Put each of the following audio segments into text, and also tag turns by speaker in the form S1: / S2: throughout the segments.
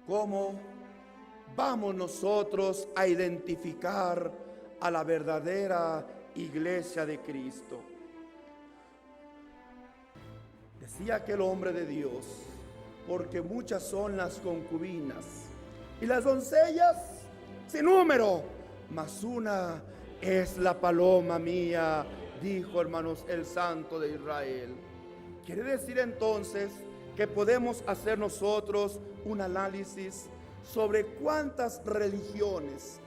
S1: ¿Cómo vamos nosotros a identificar a la verdadera iglesia de Cristo? Decía aquel hombre de Dios: porque muchas son las concubinas y las doncellas sin número, mas una es la paloma mía, dijo, hermanos, el Santo de Israel. Quiere decir entonces que podemos hacer nosotros un análisis sobre cuántas religiones,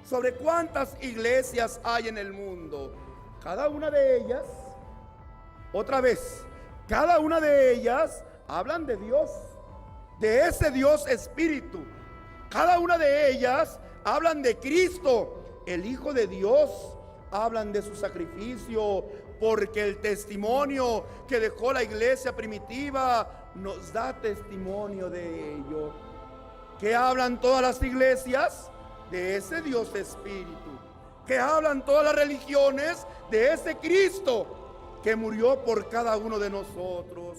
S1: sobre cuántas iglesias hay en el mundo. Cada una de ellas, otra vez, cada una de ellas hablan de Dios, de ese Dios Espíritu. Cada una de ellas hablan de Cristo, el Hijo de Dios. Hablan de su sacrificio, porque el testimonio que dejó la iglesia primitiva nos da testimonio de ello. ¿Qué hablan todas las iglesias? De ese Dios Espíritu. ¿Qué hablan todas las religiones? De ese Cristo que murió por cada uno de nosotros.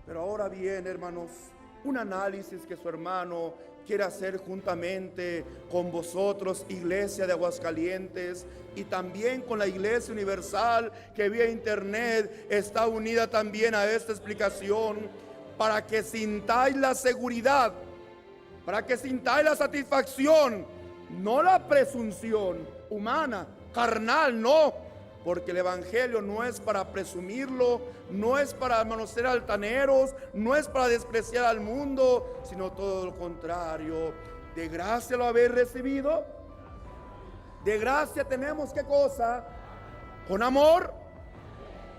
S1: Pero ahora bien, hermanos, un análisis que su hermano quiere hacer juntamente con vosotros, iglesia de Aguascalientes, y también con la Iglesia Universal, que vía internet está unida también a esta explicación, para que sintáis la seguridad, para que sintáis la satisfacción, no la presunción humana, carnal, no. Porque el evangelio no es para presumirlo, no es para, hermanos, ser altaneros, no es para despreciar al mundo, sino todo lo contrario. De gracia lo habéis recibido. De gracia tenemos, ¿qué cosa? Con amor.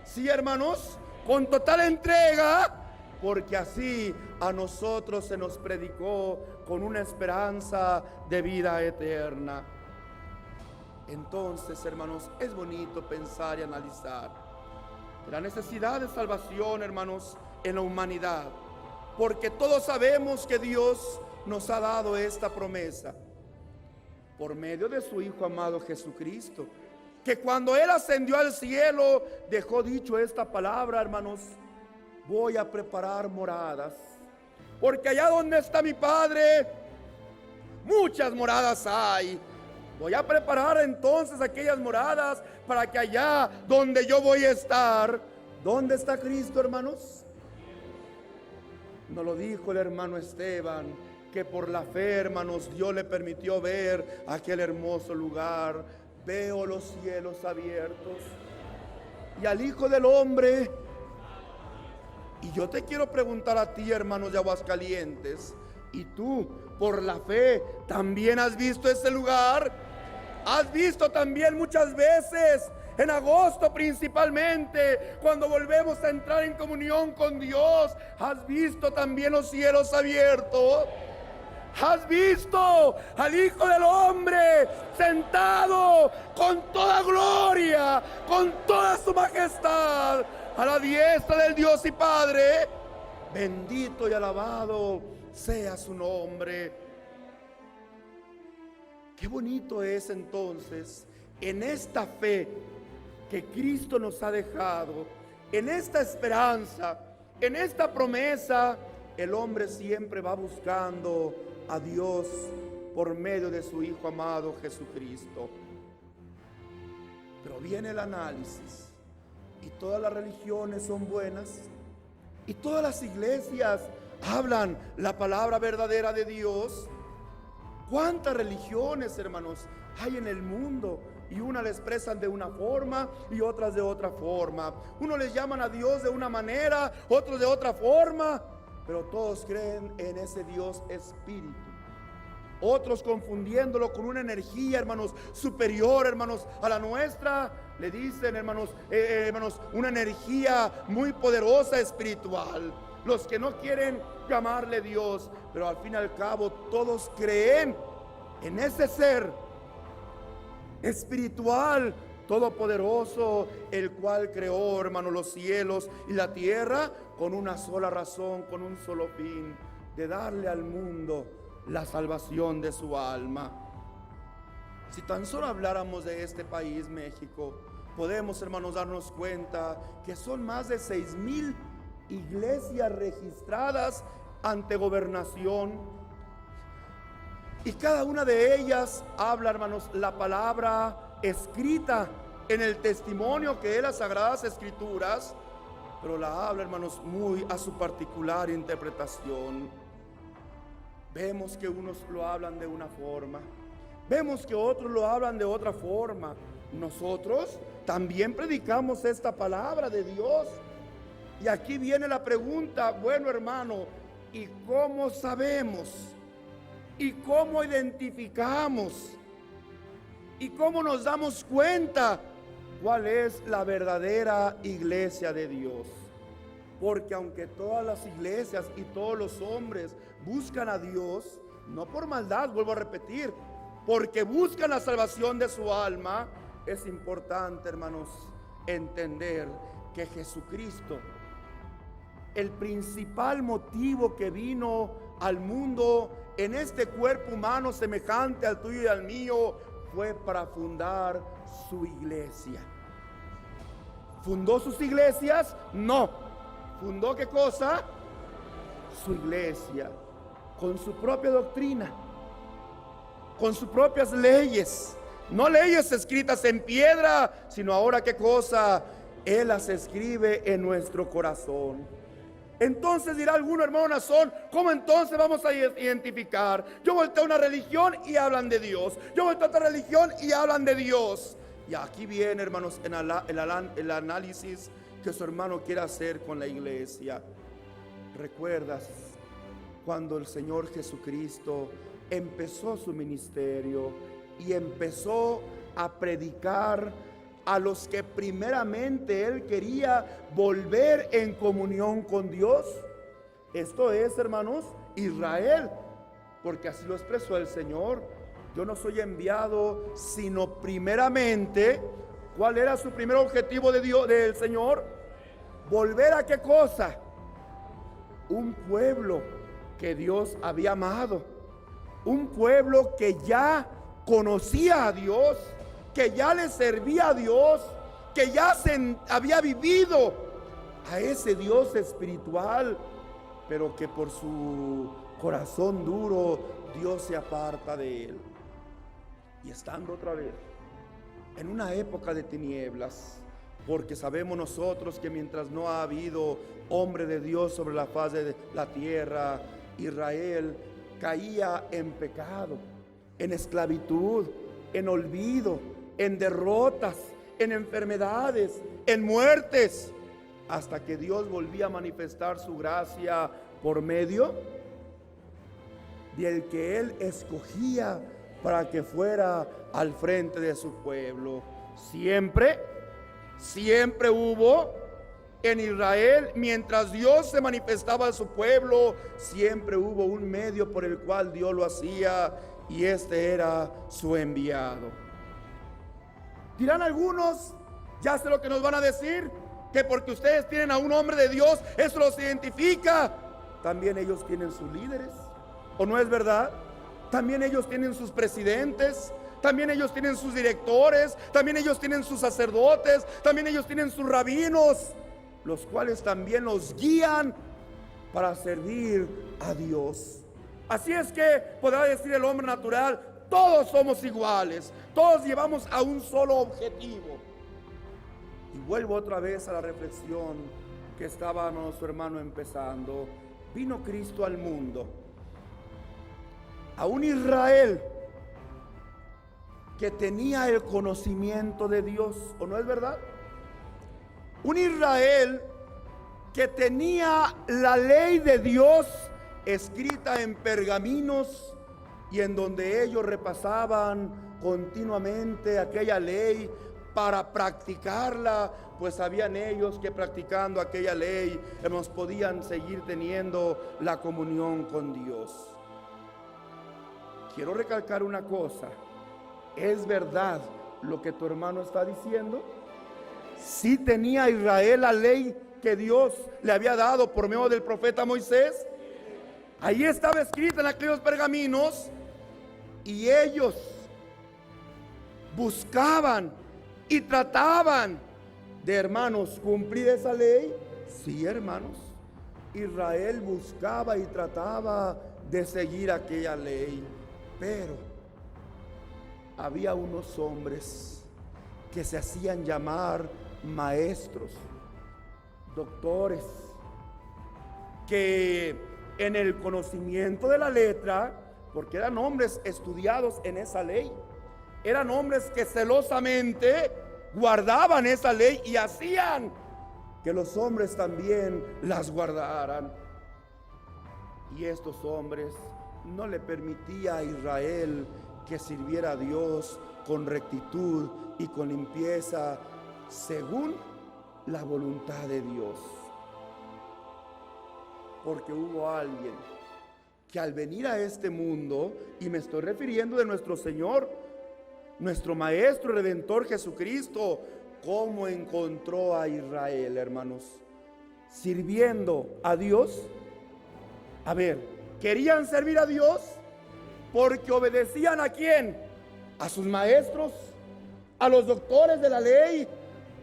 S1: Sí, hermanos, con total entrega. Porque así a nosotros se nos predicó con una esperanza de vida eterna. Entonces, hermanos, es bonito pensar y analizar la necesidad de salvación, hermanos, en la humanidad, porque todos sabemos que Dios nos ha dado esta promesa por medio de su Hijo amado Jesucristo, que cuando Él ascendió al cielo dejó dicho esta palabra, hermanos: voy a preparar moradas, porque allá donde está mi Padre muchas moradas hay. Voy a preparar entonces aquellas moradas para que allá donde yo voy a estar. ¿Dónde está Cristo, hermanos? Nos lo dijo el hermano Esteban, que por la fe, hermanos, Dios le permitió ver aquel hermoso lugar. Veo los cielos abiertos y al Hijo del Hombre. Y yo te quiero preguntar a ti, hermanos de Aguascalientes, ¿y tú por la fe también has visto ese lugar? ¿Has visto también muchas veces, en agosto principalmente, cuando volvemos a entrar en comunión con Dios, has visto también los cielos abiertos? ¿Has visto al Hijo del Hombre sentado con toda gloria, con toda su majestad, a la diestra del Dios y Padre? Bendito y alabado sea su nombre. Qué bonito es entonces, en esta fe que Cristo nos ha dejado, en esta esperanza, en esta promesa, el hombre siempre va buscando a Dios por medio de su Hijo amado Jesucristo. Pero viene el análisis, y todas las religiones son buenas, y todas las iglesias hablan la palabra verdadera de Dios. ¿Cuántas religiones, hermanos, hay en el mundo? Y unas le expresan de una forma y otras de otra forma. Unos les llaman a Dios de una manera, otros de otra forma, pero todos creen en ese Dios Espíritu. Otros, confundiéndolo con una energía, hermanos, superior, hermanos, a la nuestra, le dicen, hermanos, una energía muy poderosa espiritual. Los que no quieren llamarle Dios, pero al fin y al cabo todos creen en ese ser espiritual todopoderoso, el cual creó, hermanos, los cielos y la tierra con una sola razón, con un solo fin: de darle al mundo la salvación de su alma. Si tan solo habláramos de este país, México, podemos, hermanos, darnos cuenta que son más de 6,000 iglesias registradas ante gobernación, Y cada una de ellas habla, hermanos, la palabra escrita en el testimonio que es las Sagradas Escrituras, pero la habla, hermanos, muy a su particular interpretación. Vemos que unos lo hablan de una forma, vemos que otros lo hablan de otra forma. Nosotros también predicamos esta palabra de Dios. Y aquí viene la pregunta, bueno, hermano, ¿y cómo sabemos? ¿Y cómo identificamos? ¿Y cómo nos damos cuenta cuál es la verdadera iglesia de Dios? Porque aunque todas las iglesias y todos los hombres buscan a Dios, no por maldad, vuelvo a repetir, porque buscan la salvación de su alma, es importante, hermanos, entender que Jesucristo, el principal motivo que vino al mundo en este cuerpo humano semejante al tuyo y al mío, fue para fundar su iglesia. ¿Fundó sus iglesias? No. ¿Fundó qué cosa? Su iglesia, con su propia doctrina, con sus propias leyes. No leyes escritas en piedra, sino ahora qué cosa, Él las escribe en nuestro corazón. Entonces dirá alguno, hermano Nazón, ¿cómo entonces vamos a identificar? Yo volteo a una religión y hablan de Dios. Yo volteo a otra religión y hablan de Dios. Y aquí viene, hermanos, el análisis que su hermano quiere hacer con la iglesia. ¿Recuerdas cuando el Señor Jesucristo empezó su ministerio y empezó a predicar a los que primeramente Él quería volver en comunión con Dios? Esto es, hermanos, Israel, porque así lo expresó el Señor. Yo no soy enviado sino primeramente. ¿Cuál era su primer objetivo de Dios, del Señor? ¿Volver a qué cosa? Un pueblo que Dios había amado, un pueblo que ya conocía a Dios, que ya le servía a Dios, que ya había vivido a ese Dios espiritual, pero que por su corazón duro Dios se aparta de él. Y estando otra vez en una época de tinieblas, porque sabemos nosotros que mientras no ha habido hombre de Dios sobre la faz de la tierra, Israel caía en pecado, en esclavitud, en olvido, en derrotas, en enfermedades, en muertes, hasta que Dios volvía a manifestar su gracia por medio del que Él escogía para que fuera al frente de su pueblo. Siempre hubo en Israel, mientras Dios se manifestaba a su pueblo, siempre hubo un medio por el cual Dios lo hacía, y este era su enviado. Dirán algunos, ya sé lo que nos van a decir, que porque ustedes tienen a un hombre de Dios, eso los identifica. También ellos tienen sus líderes, ¿o no es verdad? También ellos tienen sus presidentes, también ellos tienen sus directores, también ellos tienen sus sacerdotes, también ellos tienen sus rabinos, los cuales también los guían para servir a Dios. Así es que podrá decir el hombre natural, todos somos iguales, todos llevamos a un solo objetivo. Y vuelvo otra vez a la reflexión que estaba nuestro hermano empezando. Vino Cristo al mundo, a un Israel que tenía el conocimiento de Dios, ¿o no es verdad? Un Israel que tenía la ley de Dios escrita en pergaminos, y en donde ellos repasaban continuamente aquella ley para practicarla, pues sabían ellos que practicando aquella ley nos podían seguir teniendo la comunión con Dios. Quiero recalcar una cosa, ¿es verdad lo que tu hermano está diciendo? ¿Sí tenía Israel la ley que Dios le había dado por medio del profeta Moisés? Ahí estaba escrita en aquellos pergaminos, y ellos buscaban y trataban de, hermanos, cumplir esa ley. Sí, hermanos, Israel buscaba y trataba de seguir aquella ley. Pero había unos hombres que se hacían llamar maestros, doctores, que en el conocimiento de la letra, porque eran hombres estudiados en esa ley, eran hombres que celosamente guardaban esa ley y hacían que los hombres también las guardaran. Y estos hombres no le permitía a Israel que sirviera a Dios con rectitud y con limpieza según la voluntad de Dios. Porque hubo alguien que al venir a este mundo, y me estoy refiriendo de nuestro Señor, nuestro Maestro Redentor Jesucristo, cómo encontró a Israel, hermanos, sirviendo a Dios. A ver, querían servir a Dios porque obedecían ¿a quién? A sus maestros, a los doctores de la ley,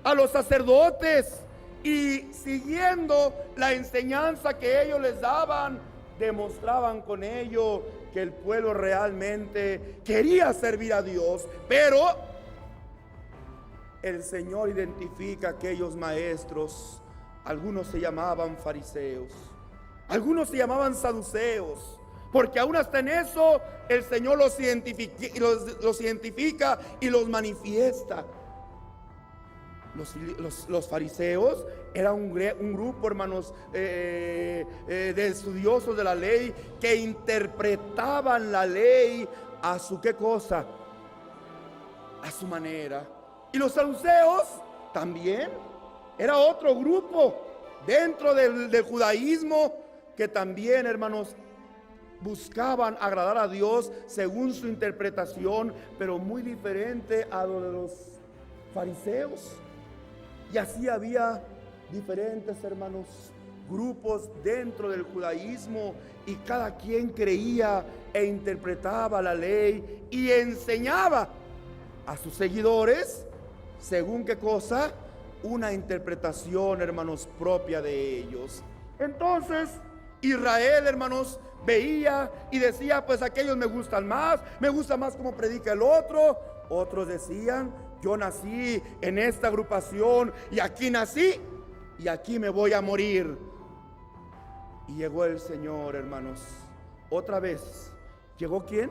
S1: a los sacerdotes, y siguiendo la enseñanza que ellos les daban, demostraban con ello que el pueblo realmente quería servir a Dios. Pero el Señor identifica a aquellos maestros. Algunos se llamaban fariseos, algunos se llamaban saduceos, porque aún hasta en eso el Señor los identifica y los manifiesta. Los fariseos eran un grupo, hermanos, de estudiosos de la ley, que interpretaban la ley a su ¿qué cosa? A su manera. Y los saduceos también era otro grupo dentro del judaísmo, que también, hermanos, buscaban agradar a Dios según su interpretación, pero muy diferente a lo de los fariseos. Y así había diferentes, hermanos, grupos dentro del judaísmo, y cada quien creía e interpretaba la ley y enseñaba a sus seguidores según qué cosa, una interpretación, hermanos, propia de ellos. Entonces Israel, hermanos, veía y decía: pues aquellos me gustan más, me gusta más como predica el otro. Otros decían: yo nací en esta agrupación y aquí nací y aquí me voy a morir. Y llegó el Señor, hermanos, otra vez. ¿Llegó quién?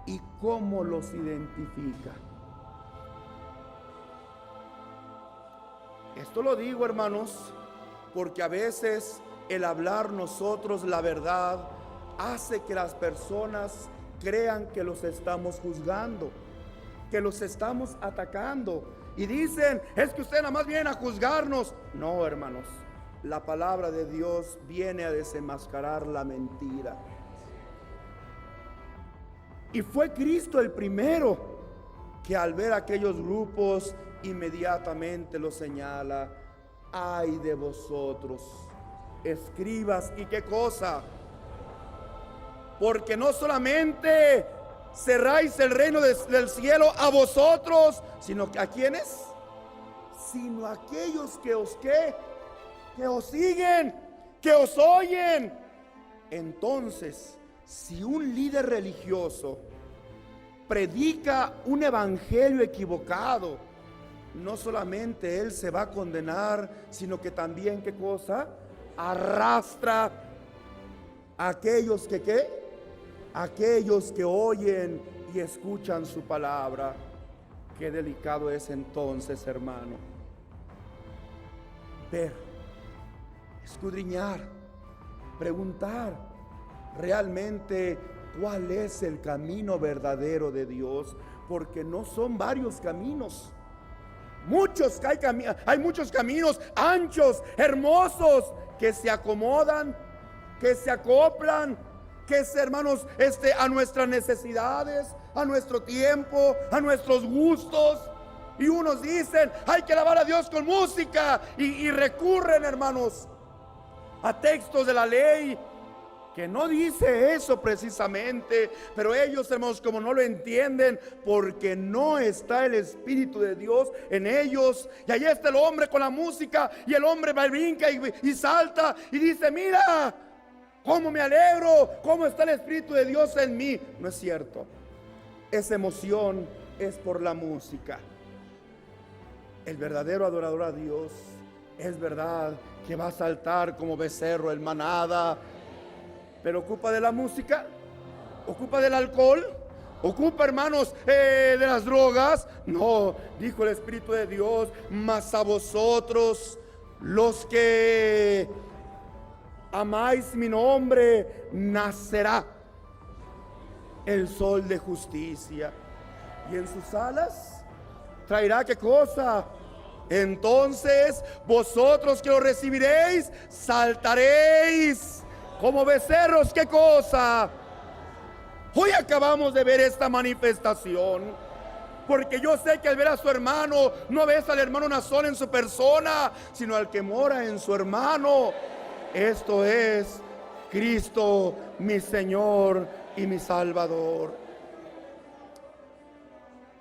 S1: ¿Y cómo los identifica? Esto lo digo, hermanos, porque a veces el hablar nosotros la verdad hace que las personas crean que los estamos juzgando, que los estamos atacando, y dicen: es que usted nada más viene a juzgarnos. No, hermanos, la palabra de Dios viene a desenmascarar la mentira. Y fue Cristo el primero que al ver aquellos grupos inmediatamente lo señala: ay de vosotros, escribas, y qué cosa, porque no solamente cerráis el reino del cielo a vosotros, sino que ¿a quiénes? Sino a aquellos que os ¿qué? Que os siguen, que os oyen. Entonces, si un líder religioso predica un evangelio equivocado, no solamente él se va a condenar, sino que también ¿qué cosa? Arrastra a aquellos que ¿qué? Aquellos que oyen y escuchan su palabra. Qué delicado es entonces, hermano, ver, escudriñar, preguntar realmente cuál es el camino verdadero de Dios, porque no son varios caminos. Hay muchos caminos anchos, hermosos, que se acomodan, que se acoplan, que es, hermanos, a nuestras necesidades, a nuestro tiempo, a nuestros gustos. Y unos dicen: hay que alabar a Dios con música, y recurren, hermanos, a textos de la ley que no dice eso precisamente, pero ellos, hermanos, como no lo entienden, porque no está el Espíritu de Dios en ellos, y allá está el hombre con la música, y el hombre brinca y salta y dice: mira, ¿Cómo me alegro? ¿Cómo está el Espíritu de Dios en mí? No es cierto. Esa emoción es por la música. El verdadero adorador a Dios es verdad que va a saltar como becerro en manada, pero ocupa de la música, ocupa del alcohol, ocupa, hermanos, de las drogas. No, dijo el Espíritu de Dios: mas a vosotros, los que amáis mi nombre, nacerá el sol de justicia, y en sus alas traerá, ¿qué cosa? Entonces vosotros que lo recibiréis, saltaréis como becerros, ¿qué cosa? Hoy acabamos de ver esta manifestación, porque yo sé que al ver a su hermano, no ves al hermano Nazón en su persona, sino al que mora en su hermano. Esto es Cristo, mi Señor y mi Salvador.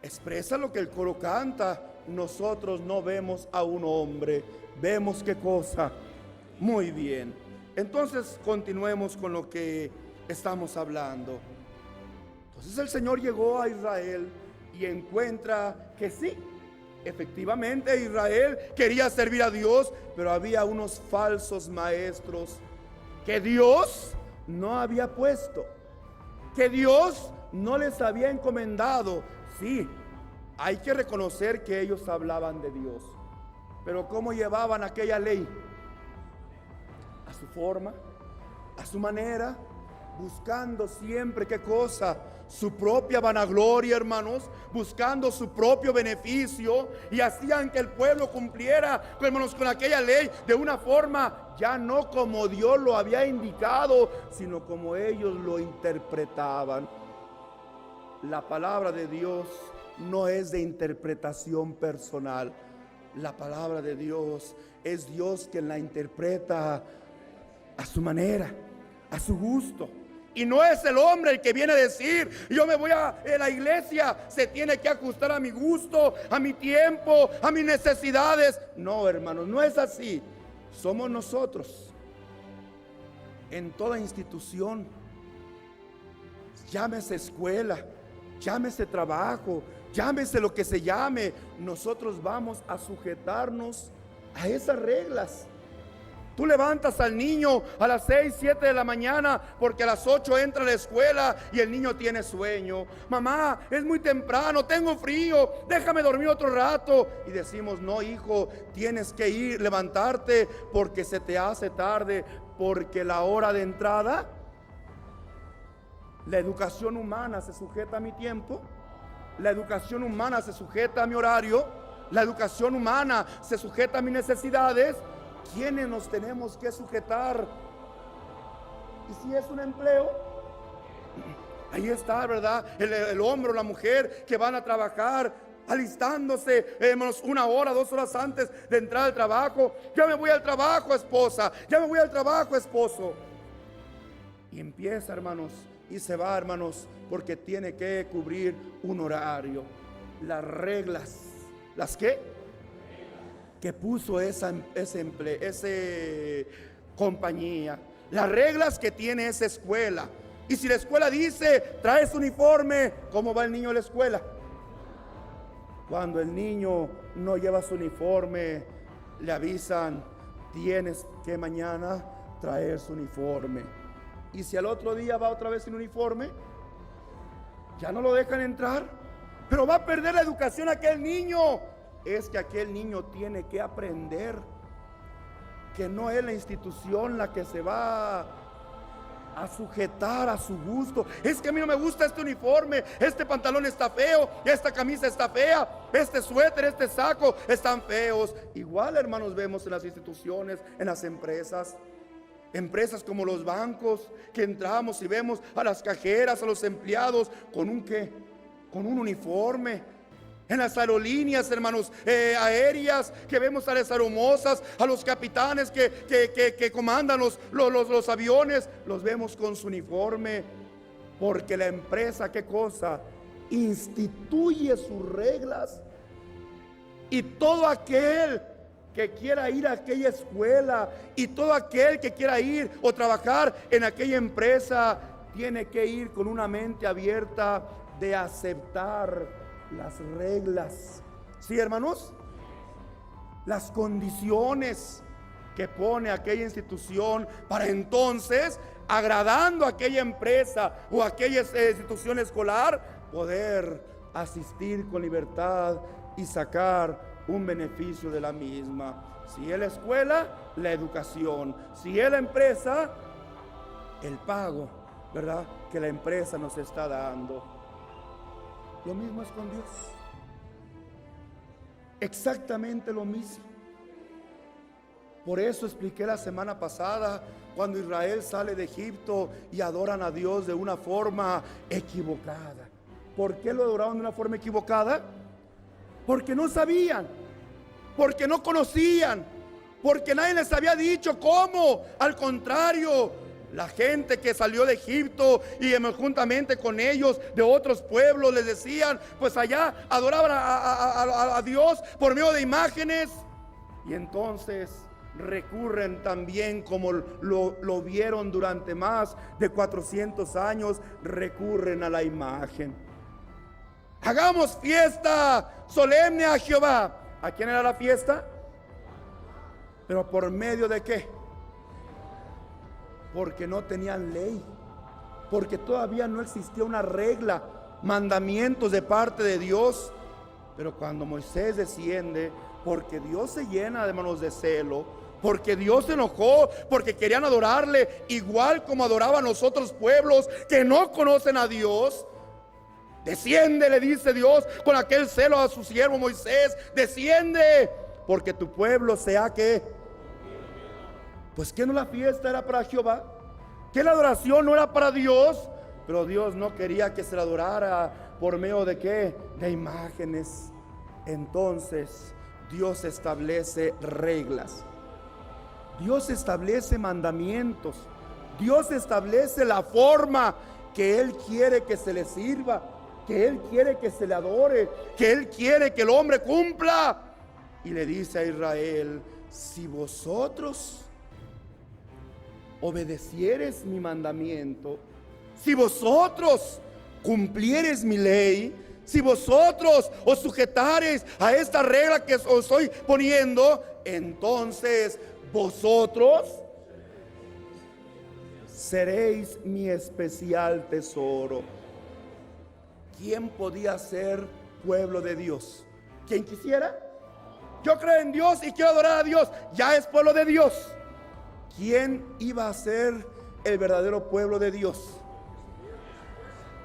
S1: Expresa lo que el coro canta. Nosotros no vemos a un hombre, vemos, ¿qué cosa? Muy bien. Entonces continuemos con lo que estamos hablando. Entonces el Señor llegó a Israel y encuentra que sí, efectivamente Israel quería servir a Dios, pero había unos falsos maestros que Dios no había puesto, que Dios no les había encomendado. Sí, hay que reconocer que ellos hablaban de Dios, pero ¿cómo llevaban aquella ley? A su forma, a su manera, buscando siempre, ¿qué cosa? Su propia vanagloria, hermanos, buscando su propio beneficio, y hacían que el pueblo cumpliera, hermanos, con aquella ley de una forma ya no como Dios lo había indicado, sino como ellos lo interpretaban. La palabra de Dios no es de interpretación personal. La palabra de Dios es Dios quien la interpreta a su manera, a su gusto. Y no es el hombre el que viene a decir: yo me voy a la iglesia, se tiene que ajustar a mi gusto, a mi tiempo, a mis necesidades. No, hermanos, no es así. Somos nosotros. En toda institución, llámese escuela, llámese trabajo, llámese lo que se llame, nosotros vamos a sujetarnos a esas reglas. Tú levantas al niño a las 6, 7 de la mañana porque a las 8 entra a la escuela y el niño tiene sueño. Mamá, es muy temprano, tengo frío, déjame dormir otro rato. Y decimos: no, hijo, tienes que ir, levantarte porque se te hace tarde, porque la hora de entrada, la educación humana se sujeta a mi tiempo, la educación humana se sujeta a mi horario, la educación humana se sujeta a mis necesidades. ¿Quiénes nos tenemos que sujetar? Y si es un empleo, ahí está, ¿verdad? El hombre o la mujer que van a trabajar, alistándose, hermanos, 1 hora, 2 horas antes de entrar al trabajo. Ya me voy al trabajo, esposa, ya me voy al trabajo, esposo. Y empieza, hermanos, y se va, hermanos, porque tiene que cubrir un horario. Las reglas, ¿las qué? Que puso esa compañía, las reglas que tiene esa escuela. Y si la escuela dice: traes uniforme, ¿cómo va el niño a la escuela? Cuando el niño no lleva su uniforme, le avisan: tienes que mañana traer su uniforme. Y si al otro día va otra vez sin uniforme, ya no lo dejan entrar, pero va a perder la educación aquel niño. Es que aquel niño tiene que aprender que no es la institución la que se va a sujetar a su gusto. Es que a mí no me gusta este uniforme, este pantalón está feo, esta camisa está fea, este suéter, este saco están feos. Igual, hermanos, vemos en las instituciones, en las empresas como los bancos, que entramos y vemos a las cajeras, a los empleados con un ¿qué? Con un uniforme. En las aerolíneas, hermanos, aéreas, que vemos a las aeromosas, a los capitanes que comandan los aviones, los vemos con su uniforme, porque la empresa, ¿qué cosa? Instituye sus reglas. Y todo aquel que quiera ir a aquella escuela y todo aquel que quiera ir o trabajar en aquella empresa tiene que ir con una mente abierta de aceptar las reglas. ¿Sí, hermanos? Las condiciones que pone aquella institución para entonces, agradando a aquella empresa o aquella institución escolar, poder asistir con libertad y sacar un beneficio de la misma. Si es la escuela, la educación. Si es la empresa, el pago, ¿verdad?, que la empresa nos está dando. Lo mismo es con Dios. Exactamente lo mismo. Por eso expliqué la semana pasada, cuando Israel sale de Egipto y adoran a Dios de una forma equivocada. ¿Por qué lo adoraron de una forma equivocada? Porque no sabían, porque no conocían, porque nadie les había dicho cómo. Al contrario, la gente que salió de Egipto y juntamente con ellos de otros pueblos les decían, pues allá adoraban a Dios por medio de imágenes. Y entonces recurren también, como lo vieron durante más de 400 años, recurren a la imagen. Hagamos fiesta solemne a Jehová. ¿A quién era la fiesta? ¿Pero por medio de qué? Porque no tenían ley, porque todavía no existía una regla, mandamientos de parte de Dios. Pero cuando Moisés desciende, porque Dios se llena de manos de celo, porque Dios se enojó, porque querían adorarle igual como adoraban los otros pueblos que no conocen a Dios. Desciende, le dice Dios con aquel celo a su siervo Moisés, desciende, porque tu pueblo sea que... Pues que no, la fiesta era para Jehová, que la adoración no era para Dios, pero Dios no quería que se la adorara por medio de qué, de imágenes. Entonces Dios establece reglas, Dios establece mandamientos, Dios establece la forma que Él quiere que se le sirva, que Él quiere que se le adore, que Él quiere que el hombre cumpla. Y le dice a Israel: si vosotros obedecieres mi mandamiento, si vosotros cumplieres mi ley, si vosotros os sujetares a esta regla que os estoy poniendo, entonces vosotros seréis mi especial tesoro. ¿Quién podía ser pueblo de Dios? ¿Quién quisiera? Yo creo en Dios y quiero adorar a Dios, ya es pueblo de Dios. ¿Quién iba a ser el verdadero pueblo de Dios?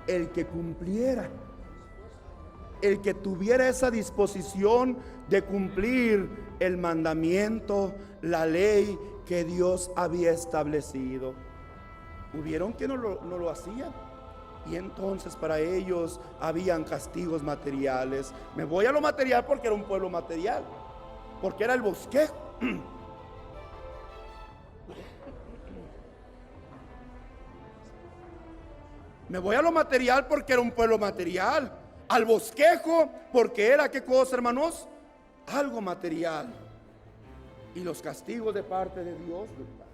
S1: El que cumpliera, el que tuviera esa disposición de cumplir el mandamiento, la ley que Dios había establecido. Hubieron que no lo hacían, y entonces para ellos habían castigos materiales. Me voy a lo material porque era un pueblo material, porque era el bosquejo. Me voy a lo material porque era un pueblo material. Al bosquejo porque era, ¿qué cosa, hermanos? Algo material. Y los castigos de parte de Dios, ¿verdad?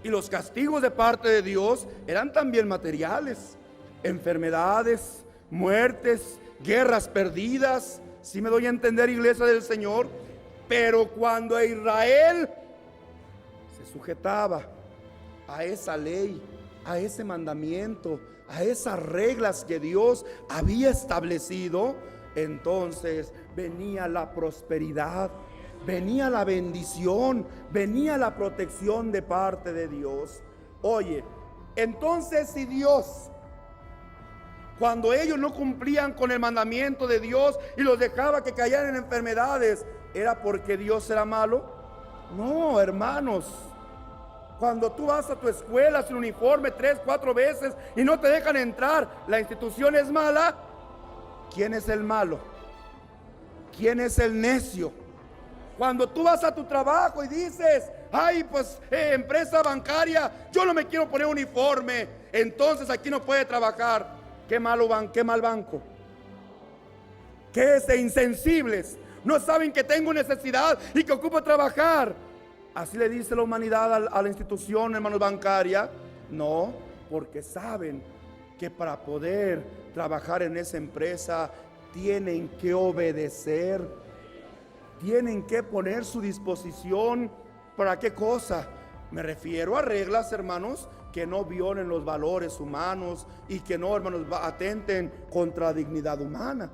S1: Y los castigos de parte de Dios eran también materiales. Enfermedades, muertes, guerras perdidas. ¿Sí me doy a entender, iglesia del Señor? Pero cuando Israel se sujetaba a esa ley, a ese mandamiento, a esas reglas que Dios había establecido, entonces venía la prosperidad, venía la bendición, venía la protección de parte de Dios. Oye, entonces si Dios, cuando ellos no cumplían con el mandamiento de Dios y los dejaba que cayeran en enfermedades, ¿era porque Dios era malo? No, hermanos. Cuando tú vas a tu escuela sin uniforme 3, 4 veces y no te dejan entrar, ¿la institución es mala? ¿Quién es el malo? ¿Quién es el necio? Cuando tú vas a tu trabajo y dices: ay, pues empresa bancaria, yo no me quiero poner uniforme, entonces aquí no puede trabajar. Qué mal banco. que es insensibles. No saben que tengo necesidad y que ocupo trabajar. Así le dice la humanidad a la institución, hermanos, bancaria. No, porque saben que para poder trabajar en esa empresa tienen que obedecer, tienen que poner su disposición. ¿Para qué cosa? Me refiero a reglas, hermanos, que no violen los valores humanos y que no, hermanos, atenten contra la dignidad humana.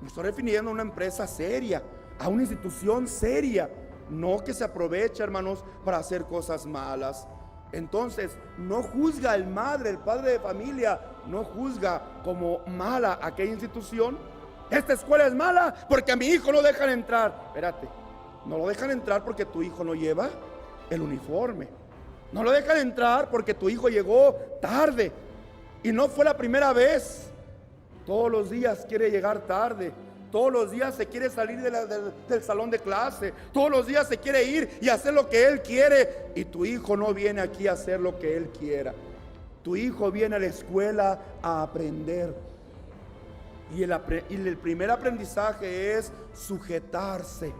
S1: Me estoy refiriendo a una empresa seria, a una institución seria, no que se aproveche, hermanos, para hacer cosas malas. Entonces, no juzga el padre de familia, no juzga como mala aquella institución. Esta escuela es mala porque a mi hijo no dejan entrar. Espérate, no lo dejan entrar porque tu hijo no lleva el uniforme. No lo dejan entrar porque tu hijo llegó tarde y no fue la primera vez. Todos los días quiere llegar tarde. Todos los días se quiere salir del salón de clase. Todos los días se quiere ir y hacer lo que él quiere. Y tu hijo no viene aquí a hacer lo que él quiera. Tu hijo viene a la escuela a aprender. Y el primer aprendizaje es sujetarse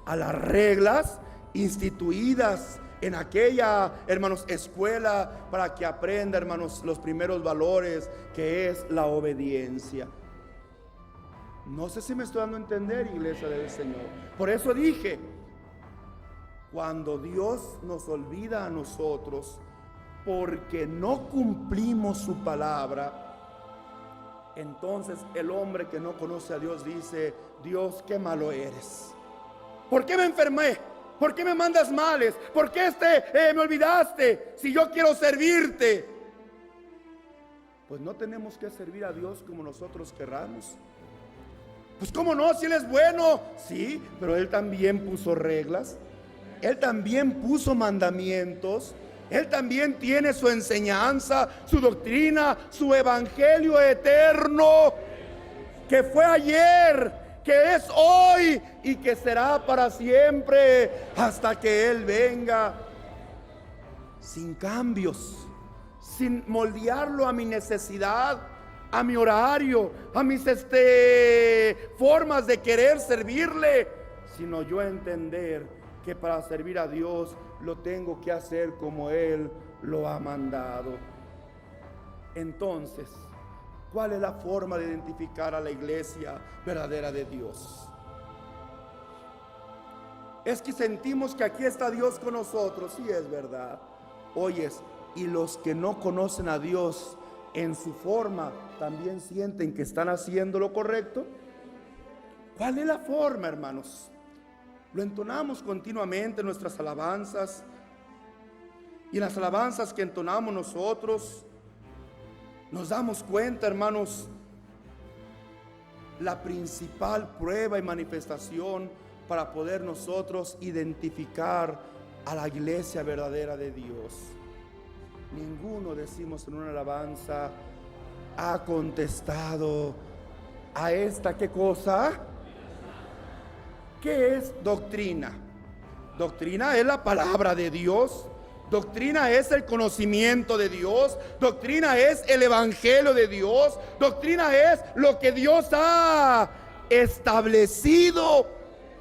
S1: a las reglas instituidas en aquella, hermanos, escuela, para que aprenda, hermanos, los primeros valores, que es la obediencia. No sé si me estoy dando a entender, iglesia del Señor. Por eso dije, cuando Dios nos olvida a nosotros porque no cumplimos su palabra, entonces el hombre que no conoce a Dios dice: Dios, qué malo eres. ¿Por qué me enfermé? ¿Por qué me mandas males? ¿Por qué me olvidaste? Si yo quiero servirte. Pues no tenemos que servir a Dios como nosotros querramos. Pues cómo no, si Él es bueno. Sí, pero Él también puso reglas. Él también puso mandamientos. Él también tiene su enseñanza, su doctrina, su evangelio eterno, que fue ayer, que es hoy y que será para siempre hasta que Él venga, sin cambios, sin moldearlo a mi necesidad, a mi horario, a mis formas de querer servirle, sino yo entender que para servir a Dios lo tengo que hacer como Él lo ha mandado. Entonces, ¿cuál es la forma de identificar a la iglesia verdadera de Dios? Es que sentimos que aquí está Dios con nosotros. Sí, es verdad. Oyes, y los que no conocen a Dios en su forma también sienten que están haciendo lo correcto. ¿Cuál es la forma, hermanos? Lo entonamos continuamente en nuestras alabanzas, y en las alabanzas que entonamos nosotros nos damos cuenta, hermanos, la principal prueba y manifestación para poder nosotros identificar a la iglesia verdadera de Dios. Ninguno, decimos en una alabanza, ha contestado a esta, ¿qué cosa? ¿Qué es doctrina? Doctrina es la palabra de Dios. Doctrina es el conocimiento de Dios. Doctrina es el evangelio de Dios. Doctrina es lo que Dios ha establecido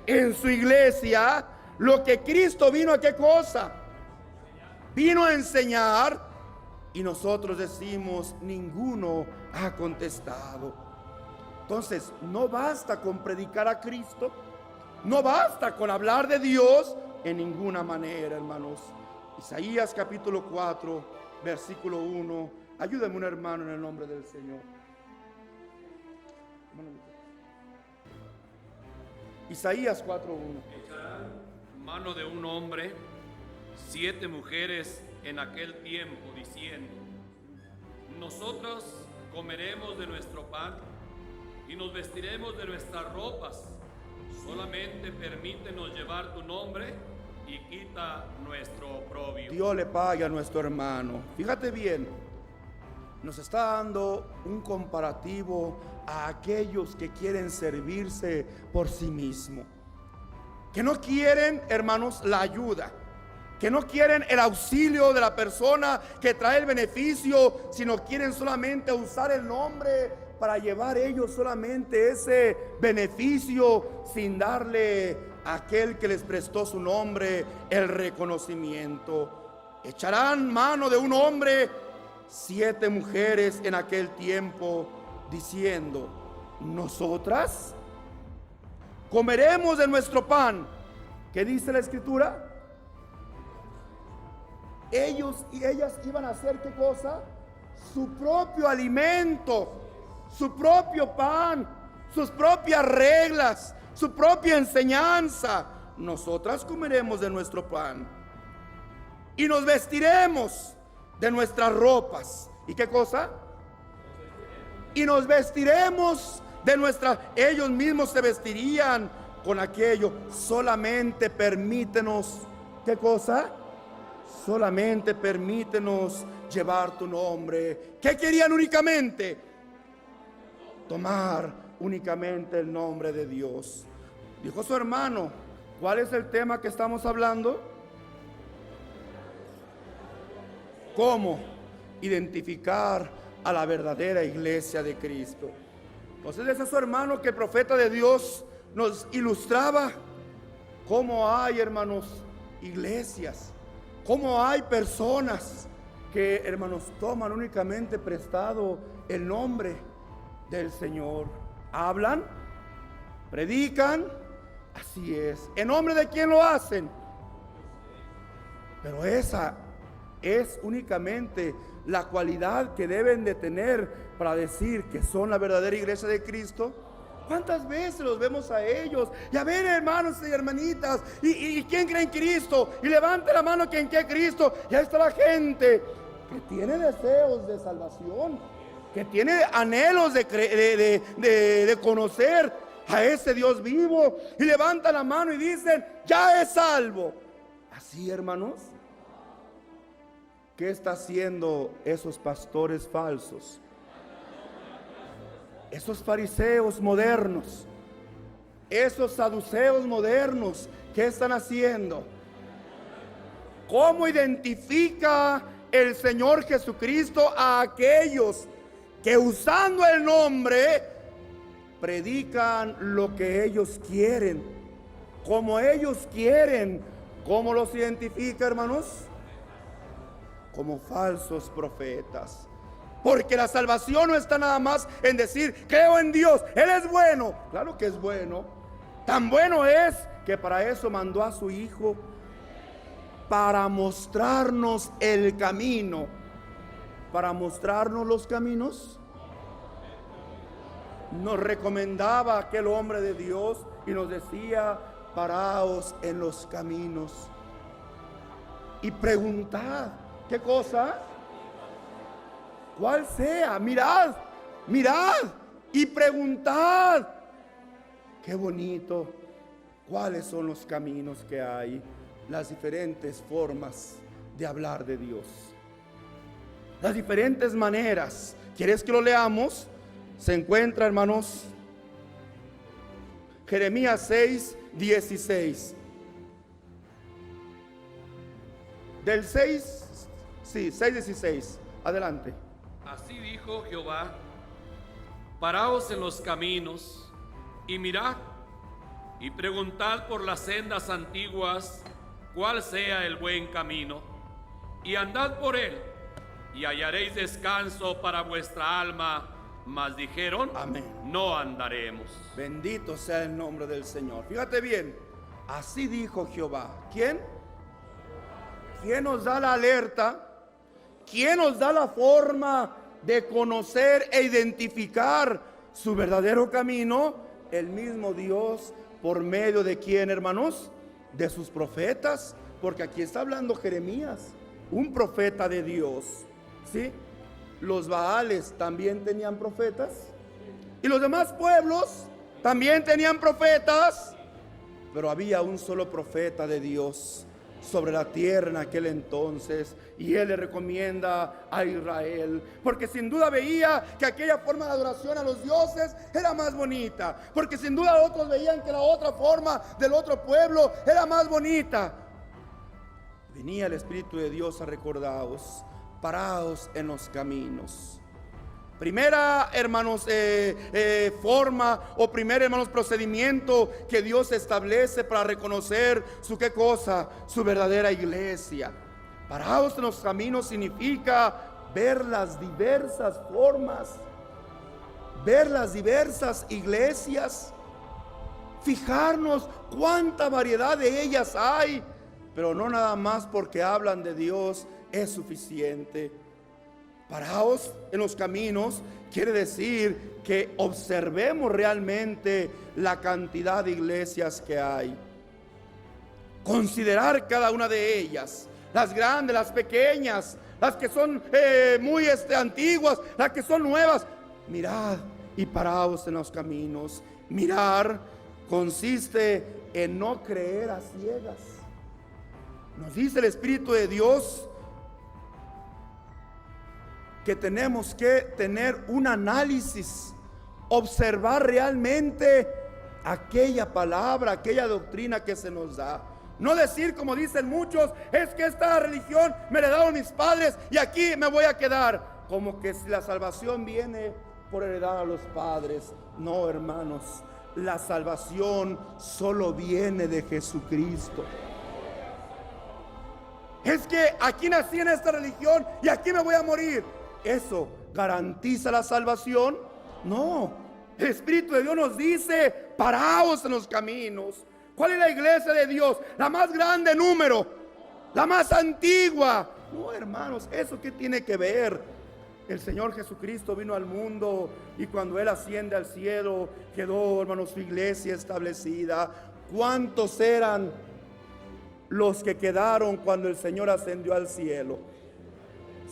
S1: en su iglesia. Lo que Cristo vino a, ¿qué cosa? Vino a enseñar. Y nosotros decimos, ninguno ha contestado. Entonces, no basta con predicar a Cristo. No basta con hablar de Dios en ninguna manera, hermanos. Isaías capítulo 4, versículo 1. Ayúdame un hermano en el nombre del Señor. Isaías 4:1.
S2: Echarán mano de un hombre 7 mujeres en aquel tiempo, diciendo: nosotros comeremos de nuestro pan y nos vestiremos de nuestras ropas. Solamente permítenos llevar tu nombre y quita nuestro oprobio.
S1: Dios le pague a nuestro hermano. Fíjate bien, nos está dando un comparativo a aquellos que quieren servirse por sí mismos, que no quieren, hermanos, la ayuda, que no quieren el auxilio de la persona que trae el beneficio, sino quieren solamente usar el nombre para llevar ellos solamente ese beneficio sin darle a aquel que les prestó su nombre el reconocimiento. Echarán mano de un hombre 7 mujeres en aquel tiempo, diciendo: nosotras comeremos de nuestro pan. ¿Qué dice la Escritura? Ellos y ellas iban a hacer, ¿qué cosa? Su propio alimento, su propio pan, sus propias reglas, su propia enseñanza. Nosotras comeremos de nuestro pan y nos vestiremos de nuestras ropas. ¿Y qué cosa? Y nos vestiremos de nuestras. Ellos mismos se vestirían con aquello. Solamente permítenos, ¿qué cosa? Solamente permítenos llevar tu nombre. ¿Qué querían únicamente? Tomar únicamente el nombre de Dios. Dijo su hermano: ¿cuál es el tema que estamos hablando? ¿Cómo identificar a la verdadera iglesia de Cristo? Entonces ese es su hermano que el profeta de Dios nos ilustraba. ¿Cómo hay, hermanos, iglesias? ¿Cómo hay personas que, hermanos, toman únicamente prestado el nombre del Señor? Hablan, predican, así es. ¿En nombre de quién lo hacen? Pero esa es únicamente la cualidad que deben de tener para decir que son la verdadera iglesia de Cristo. ¿Cuántas veces los vemos a ellos? Y a ver, hermanos y hermanitas, ¿y quién cree en Cristo? Y levante la mano quien cree en Cristo. Y ahí está la gente que tiene deseos de salvación, que tiene anhelos de conocer a ese Dios vivo. Y levanta la mano y dicen: ya es salvo. Así, hermanos. ¿Qué está haciendo esos pastores falsos? Esos fariseos modernos, esos saduceos modernos, ¿qué están haciendo? ¿Cómo identifica el Señor Jesucristo a aquellos que usando el nombre predican lo que ellos quieren, como ellos quieren? ¿Cómo los identifica, hermanos? Como falsos profetas. Porque la salvación no está nada más en decir: creo en Dios, Él es bueno. Claro que es bueno. Tan bueno es que para eso mandó a su Hijo, para mostrarnos el camino. Para mostrarnos los caminos. Nos recomendaba aquel hombre de Dios y nos decía: paraos en los caminos y preguntad. ¿Qué cosa? ¿Cuál sea? Mirad, mirad y preguntad. Qué bonito. ¿Cuáles son los caminos que hay? Las diferentes formas de hablar de Dios. Las diferentes maneras. ¿Quieres que lo leamos? Se encuentra, hermanos, Jeremías 6, 16. Del 6, sí, 6, 16. Adelante.
S2: Así dijo Jehová: paraos en los caminos y mirad y preguntad por las sendas antiguas cuál sea el buen camino, y andad por él y hallaréis descanso para vuestra alma. Mas dijeron:
S1: amén,
S2: no andaremos.
S1: Bendito sea el nombre del Señor. Fíjate bien, así dijo Jehová. ¿Quién? ¿Quién nos da la alerta? ¿Quién nos da la forma de conocer e identificar su verdadero camino? El mismo Dios. ¿Por medio de quién, hermanos? De sus profetas. Porque aquí está hablando Jeremías, un profeta de Dios. ¿Sí? Los Baales también tenían profetas. Y los demás pueblos también tenían profetas. Pero había un solo profeta de Dios sobre la tierra en aquel entonces, y él le recomienda a Israel, porque sin duda veía que aquella forma de adoración a los dioses era más bonita, porque sin duda otros veían que la otra forma del otro pueblo era más bonita. Venía el Espíritu de Dios a recordaros: paraos en los caminos Primera, hermanos, forma o primer, hermanos, procedimiento que Dios establece para reconocer su, ¿qué cosa? Su verdadera iglesia. Parados en los caminos significa ver las diversas formas, ver las diversas iglesias, fijarnos cuánta variedad de ellas hay, pero no nada más porque hablan de Dios es suficiente. Paraos en los caminos quiere decir que observemos realmente la cantidad de iglesias que hay. Considerar cada una de ellas, las grandes, las pequeñas, las que son muy antiguas, las que son nuevas. Mirad y paraos en los caminos. Mirar consiste en no creer a ciegas. Nos dice el Espíritu de Dios que tenemos que tener un análisis, observar realmente aquella palabra, aquella doctrina que se nos da. No decir como dicen muchos, es que esta religión me la heredaron mis padres y aquí me voy a quedar. Como que si la salvación viene por heredar a los padres. No, hermanos, la salvación solo viene de Jesucristo. Es que aquí nací en esta religión y aquí me voy a morir. ¿Eso garantiza la salvación? No. El Espíritu de Dios nos dice, paraos en los caminos. ¿Cuál es la iglesia de Dios? La más grande número, la más antigua. No, hermanos, ¿eso qué tiene que ver? El Señor Jesucristo vino al mundo y cuando Él asciende al cielo, quedó, hermanos, su iglesia establecida. ¿Cuántos eran los que quedaron cuando el Señor ascendió al cielo?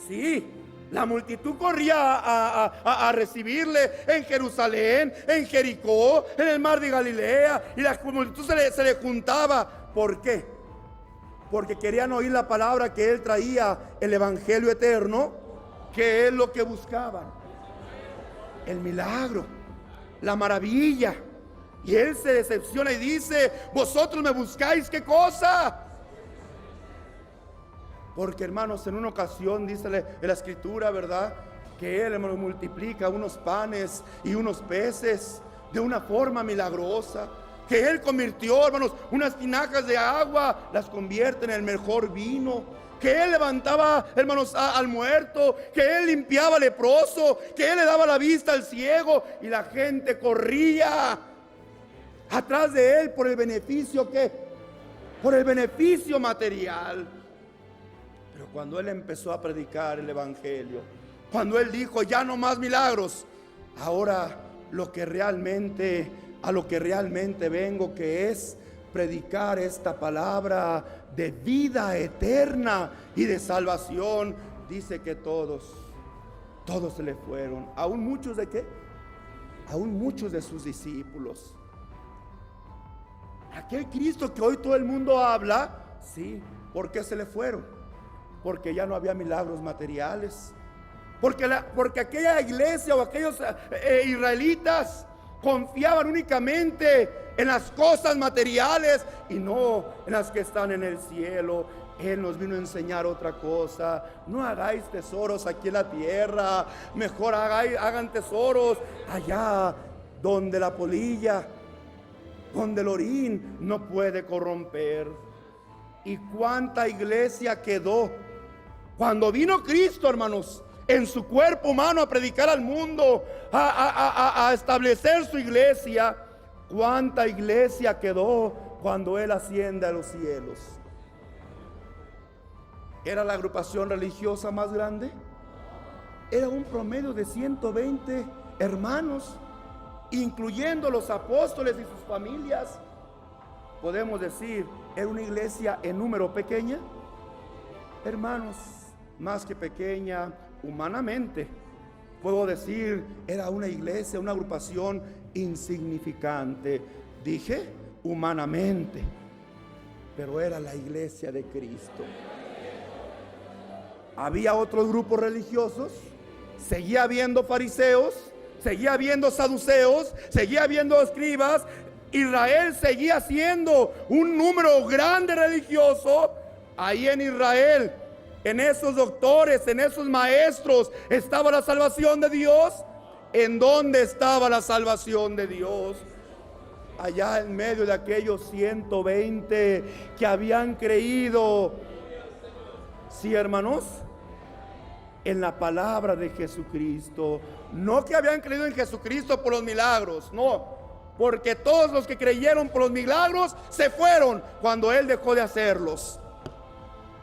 S1: Sí, la multitud corría a recibirle en Jerusalén, en Jericó, en el mar de Galilea, y la multitud se le juntaba. ¿Por qué? Porque querían oír la palabra que Él traía, el evangelio eterno, que es lo que buscaban. El milagro, la maravilla. Y Él se decepciona y dice, vosotros me buscáis, ¿qué cosa? Porque, hermanos, en una ocasión dice en la escritura, ¿verdad?, que Él, hermanos, multiplica unos panes y unos peces de una forma milagrosa. Que Él convirtió, hermanos, unas tinajas de agua, las convierte en el mejor vino. Que Él levantaba, hermanos, al muerto. Que Él limpiaba al leproso. Que Él le daba la vista al ciego. Y la gente corría atrás de Él por el beneficio, ¿qué? Por el beneficio material. Pero cuando Él empezó a predicar el evangelio, cuando Él dijo, ya no más milagros, ahora a lo que realmente vengo, que es predicar esta palabra de vida eterna y de salvación, dice que todos se le fueron. ¿Aún muchos de qué? Aún muchos de sus discípulos. Aquel Cristo que hoy todo el mundo habla, sí, ¿por qué se le fueron? Porque ya no había milagros materiales. Porque aquella iglesia o aquellos israelitas confiaban únicamente en las cosas materiales y no en las que están en el cielo. Él nos vino a enseñar otra cosa. No hagáis tesoros aquí en la tierra, mejor hagan tesoros allá donde la polilla, donde el orín no puede corromper. ¿Y cuánta iglesia quedó? Cuando vino Cristo, hermanos, en su cuerpo humano a predicar al mundo, a establecer su iglesia, ¿cuánta iglesia quedó cuando Él asciende a los cielos? ¿Era la agrupación religiosa más grande? Era un promedio de 120 hermanos, incluyendo los apóstoles y sus familias. Podemos decir, ¿era una iglesia en número pequeña? Hermanos, más que pequeña humanamente, puedo decir, era una iglesia, una agrupación insignificante. Dije humanamente, pero era la iglesia de Cristo. Había otros grupos religiosos, seguía habiendo fariseos, seguía habiendo saduceos, seguía habiendo escribas. Israel seguía siendo un número grande religioso ahí en Israel. en esos doctores, en esos maestros, ¿estaba la salvación de Dios? ¿En dónde estaba la salvación de Dios? Allá en medio de aquellos 120 que habían creído. Sí, hermanos, en la palabra de Jesucristo. No que habían creído en Jesucristo por los milagros, no, porque todos los que creyeron por los milagros se fueron cuando Él dejó de hacerlos.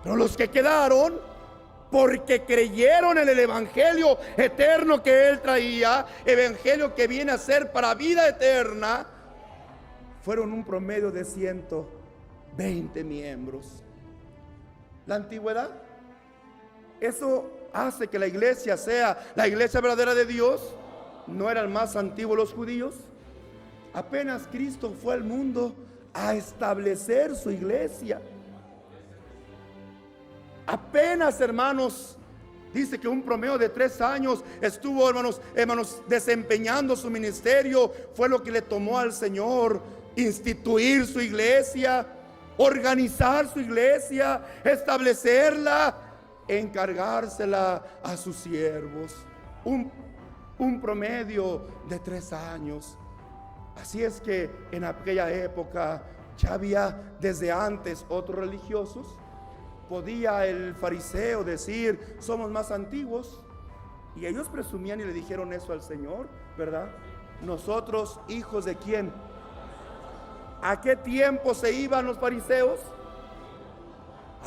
S1: Pero los que quedaron, porque creyeron en el evangelio eterno que Él traía, evangelio que viene a ser para vida eterna, fueron un promedio de 120 miembros. La antigüedad, eso hace que la iglesia sea la iglesia verdadera de Dios. ¿No eran más antiguos los judíos? Apenas Cristo fue al mundo a establecer su iglesia. Apenas, hermanos, dice que un promedio de 3 años estuvo, hermanos, desempeñando su ministerio. Fue lo que le tomó al Señor instituir su iglesia, organizar su iglesia, establecerla, encargársela a sus siervos. Un promedio de 3 años. Así es que en aquella época ya había desde antes otros religiosos. Podía el fariseo decir: somos más antiguos, y ellos presumían y le dijeron eso al Señor, ¿verdad? Nosotros, hijos de ¿quién? ¿A qué tiempo se iban los fariseos?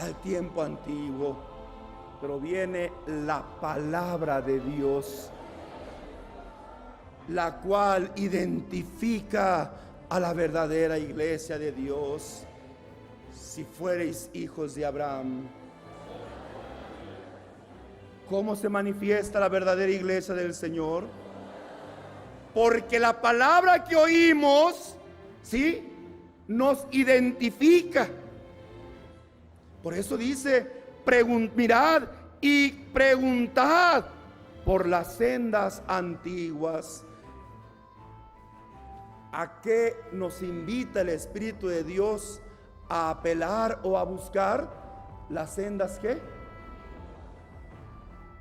S1: Al tiempo antiguo. Pero viene la palabra de Dios, la cual identifica a la verdadera iglesia de Dios. Si fuereis hijos de Abraham. ¿Cómo se manifiesta la verdadera iglesia del Señor? Porque la palabra que oímos, ¿sí?, nos identifica. Por eso dice: mirad y preguntad por las sendas antiguas. ¿A qué nos invita el Espíritu de Dios a apelar o a buscar? Las sendas, ¿qué?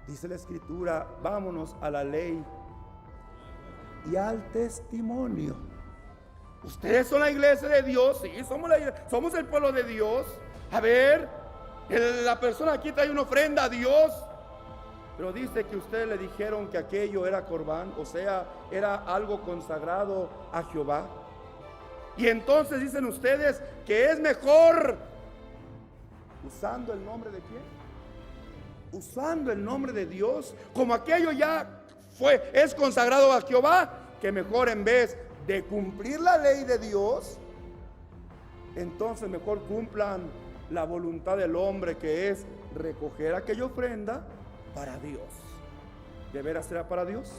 S1: Dice la Escritura: vámonos a la ley y al testimonio. Ustedes son la iglesia de Dios, sí, somos el pueblo de Dios. A ver, la persona aquí trae una ofrenda a Dios, pero dice que ustedes le dijeron que aquello era corbán, o sea, era algo consagrado a Jehová. Y entonces dicen ustedes que es mejor, usando el nombre de quién, usando el nombre de Dios, como aquello ya es consagrado a Jehová, que mejor en vez de cumplir la ley de Dios, entonces mejor cumplan la voluntad del hombre, que es recoger aquella ofrenda para Dios. ¿De veras será para Dios?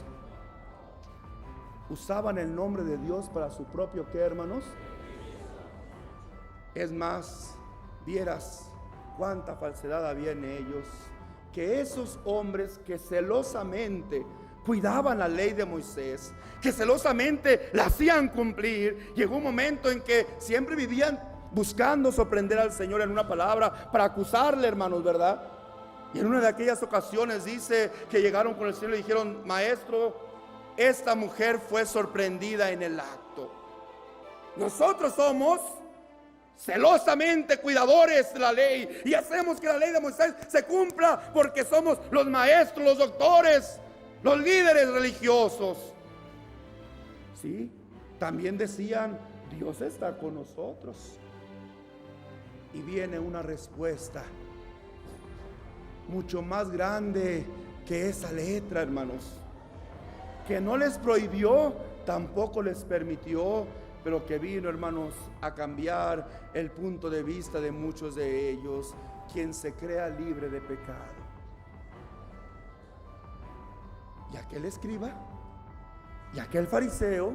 S1: Usaban el nombre de Dios para su propio ¿qué, hermanos? Es más, vieras cuánta falsedad había en ellos, que esos hombres que celosamente cuidaban la ley de Moisés, que celosamente la hacían cumplir, llegó un momento en que siempre vivían buscando sorprender al Señor en una palabra para acusarle, hermanos, ¿verdad? Y en una de aquellas ocasiones dice que llegaron con el Señor y le dijeron: maestro, esta mujer fue sorprendida en el acto. Nosotros somos celosamente cuidadores de la ley y hacemos que la ley de Moisés se cumpla, porque somos los maestros, los doctores, los líderes religiosos. Sí, también decían: Dios está con nosotros. Y viene una respuesta mucho más grande que esa letra, hermanos, que no les prohibió, tampoco les permitió, pero que vino, hermanos, a cambiar el punto de vista de muchos de ellos. Quien se crea libre de pecado. Y aquel escriba y aquel fariseo,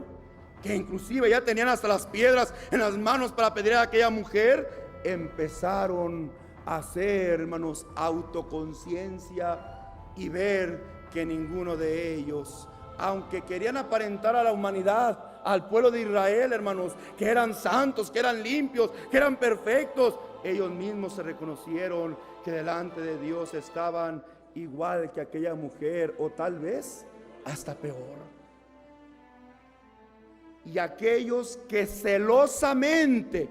S1: que inclusive ya tenían hasta las piedras en las manos para pedir a aquella mujer, empezaron a hacer, hermanos, autoconciencia y ver que ninguno de ellos, aunque querían aparentar a la humanidad, al pueblo de Israel, hermanos, que eran santos, que eran limpios, que eran perfectos, ellos mismos se reconocieron que delante de Dios estaban igual que aquella mujer, o tal vez hasta peor. Y aquellos que celosamente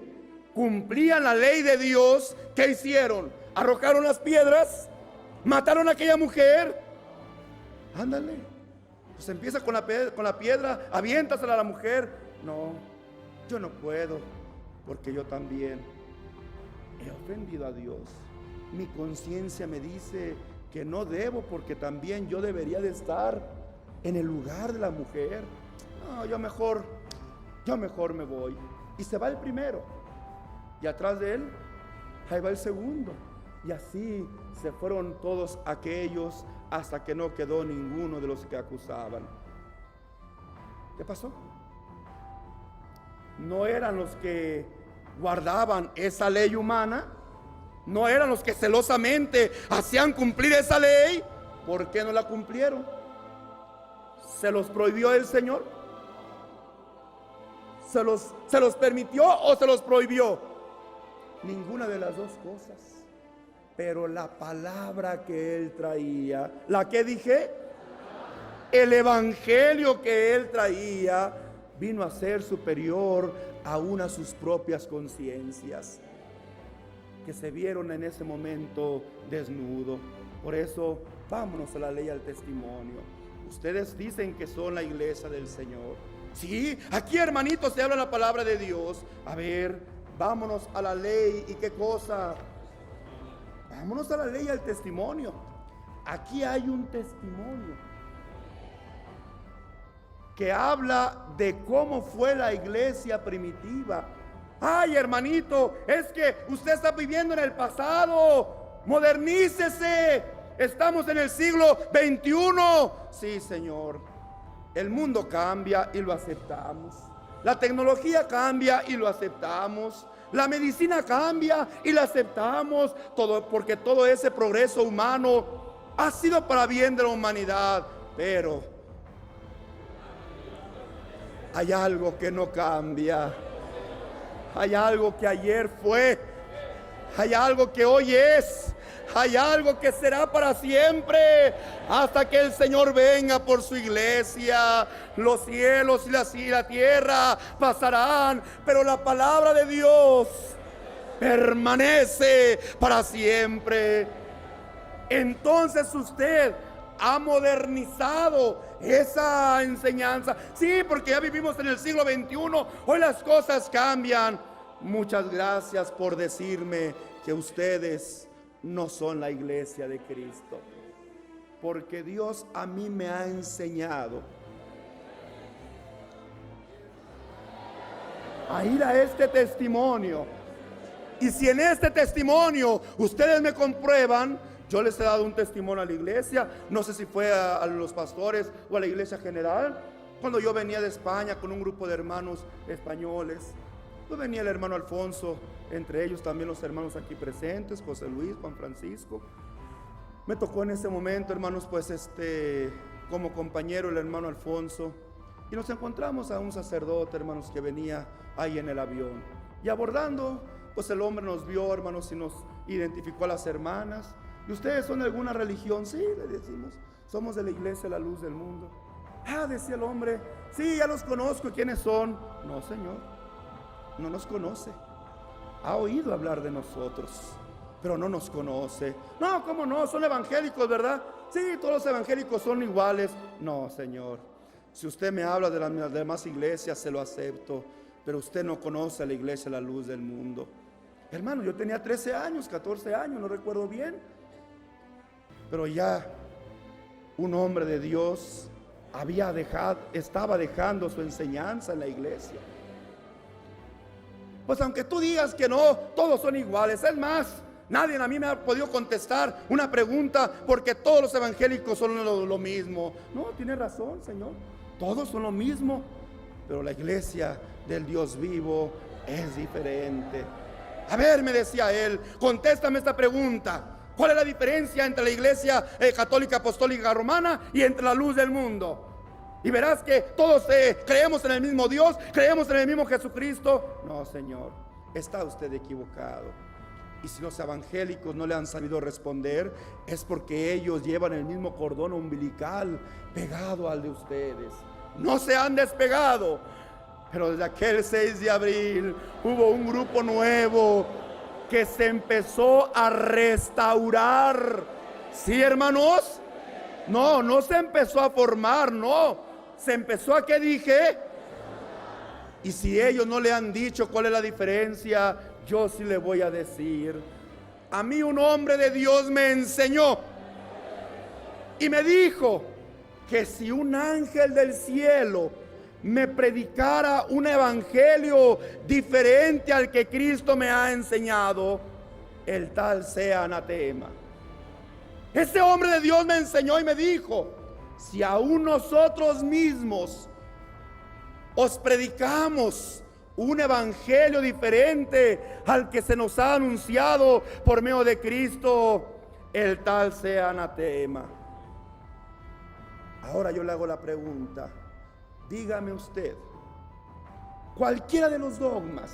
S1: cumplían la ley de Dios, ¿qué hicieron? Arrojaron las piedras, mataron a aquella mujer. Ándale, pues empieza con la piedra, aviéntasela a la mujer. No, yo no puedo, porque yo también he ofendido a Dios. Mi conciencia me dice que no debo, porque también yo debería de estar en el lugar de la mujer. No, yo mejor me voy. Y se va el primero, y atrás de él, ahí va el segundo. Y así se fueron todos aquellos hasta que no quedó ninguno de los que acusaban. ¿Qué pasó? No eran los que guardaban esa ley humana, no eran los que celosamente hacían cumplir esa ley. ¿Por qué no la cumplieron? ¿Se los prohibió el Señor? ¿Se los permitió o se los prohibió? Ninguna de las dos cosas. Pero la palabra que él traía, ¿la que dije? El evangelio que él traía vino a ser superior aún a sus propias conciencias, que se vieron en ese momento desnudos. Por eso, vámonos a la ley y al testimonio. Ustedes dicen que son la iglesia del Señor. Sí, aquí, hermanitos, se habla la palabra de Dios. A ver, vámonos a la ley. ¿Y qué cosa? Vámonos a la ley y al testimonio. Aquí hay un testimonio que habla de cómo fue la iglesia primitiva. Ay, hermanito, es que usted está viviendo en el pasado. Modernícese. Estamos en el siglo XXI. Sí, Señor. El mundo cambia y lo aceptamos. La tecnología cambia y lo aceptamos. La medicina cambia y la aceptamos. Todo, porque todo ese progreso humano ha sido para bien de la humanidad. Pero hay algo que no cambia. Hay algo que ayer fue. Hay algo que hoy es. Hay algo que será para siempre, hasta que el Señor venga por su iglesia. Los cielos y la tierra pasarán, pero la palabra de Dios permanece para siempre. Entonces usted ha modernizado esa enseñanza. Sí, porque ya vivimos en el siglo XXI. Hoy las cosas cambian. Muchas gracias por decirme que ustedes no son la iglesia de Cristo, porque Dios a mí me ha enseñado a ir a este testimonio. Y si en este testimonio ustedes me comprueban, yo les he dado un testimonio a la iglesia, no sé si fue a los pastores o a la iglesia general, cuando yo venía de España con un grupo de hermanos españoles. Pues venía el hermano Alfonso, entre ellos también los hermanos aquí presentes, José Luis, Juan Francisco. Me tocó en ese momento, hermanos, pues como compañero el hermano Alfonso. Y nos encontramos a un sacerdote, hermanos, que venía ahí en el avión. Y abordando, pues el hombre nos vio, hermanos, y nos identificó a las hermanas. ¿Y ustedes son de alguna religión? Sí, le decimos, somos de la iglesia La Luz del Mundo. Ah, decía el hombre, sí, ya los conozco. ¿Quiénes son? No, Señor. No nos conoce. Ha oído hablar de nosotros, pero no nos conoce. No, ¿cómo no? Son evangélicos, ¿verdad? Sí, todos los evangélicos son iguales. No, Señor. Si usted me habla de las demás iglesias, se lo acepto, pero usted no conoce a la iglesia La Luz del Mundo. Hermano, yo tenía 13 años, 14 años, no recuerdo bien. Pero ya un hombre de Dios estaba dejando su enseñanza en la iglesia. Pues aunque tú digas que no, todos son iguales. Es más, nadie a mí me ha podido contestar una pregunta porque todos los evangélicos son lo mismo. No, tiene razón, Señor. Todos son lo mismo, pero la iglesia del Dios vivo es diferente. A ver, me decía él, contéstame esta pregunta. ¿Cuál es la diferencia entre la iglesia católica apostólica romana y entre la luz del mundo? Y verás que todos creemos en el mismo Dios, creemos en el mismo Jesucristo. No, Señor, está usted equivocado. Y si los evangélicos no le han sabido responder, es porque ellos llevan el mismo cordón umbilical pegado al de ustedes. No se han despegado. Pero desde aquel 6 de abril hubo un grupo nuevo que se empezó a restaurar. ¿Sí, hermanos? No se empezó a formar, no. Se empezó a, ¿qué dije? Y si ellos no le han dicho cuál es la diferencia, yo sí le voy a decir. A mí un hombre de Dios me enseñó y me dijo que si un ángel del cielo me predicara un evangelio diferente al que Cristo me ha enseñado, el tal sea anatema. Ese hombre de Dios me enseñó y me dijo: si aún nosotros mismos os predicamos un evangelio diferente al que se nos ha anunciado por medio de Cristo, el tal sea anatema. Ahora yo le hago la pregunta: dígame usted, cualquiera de los dogmas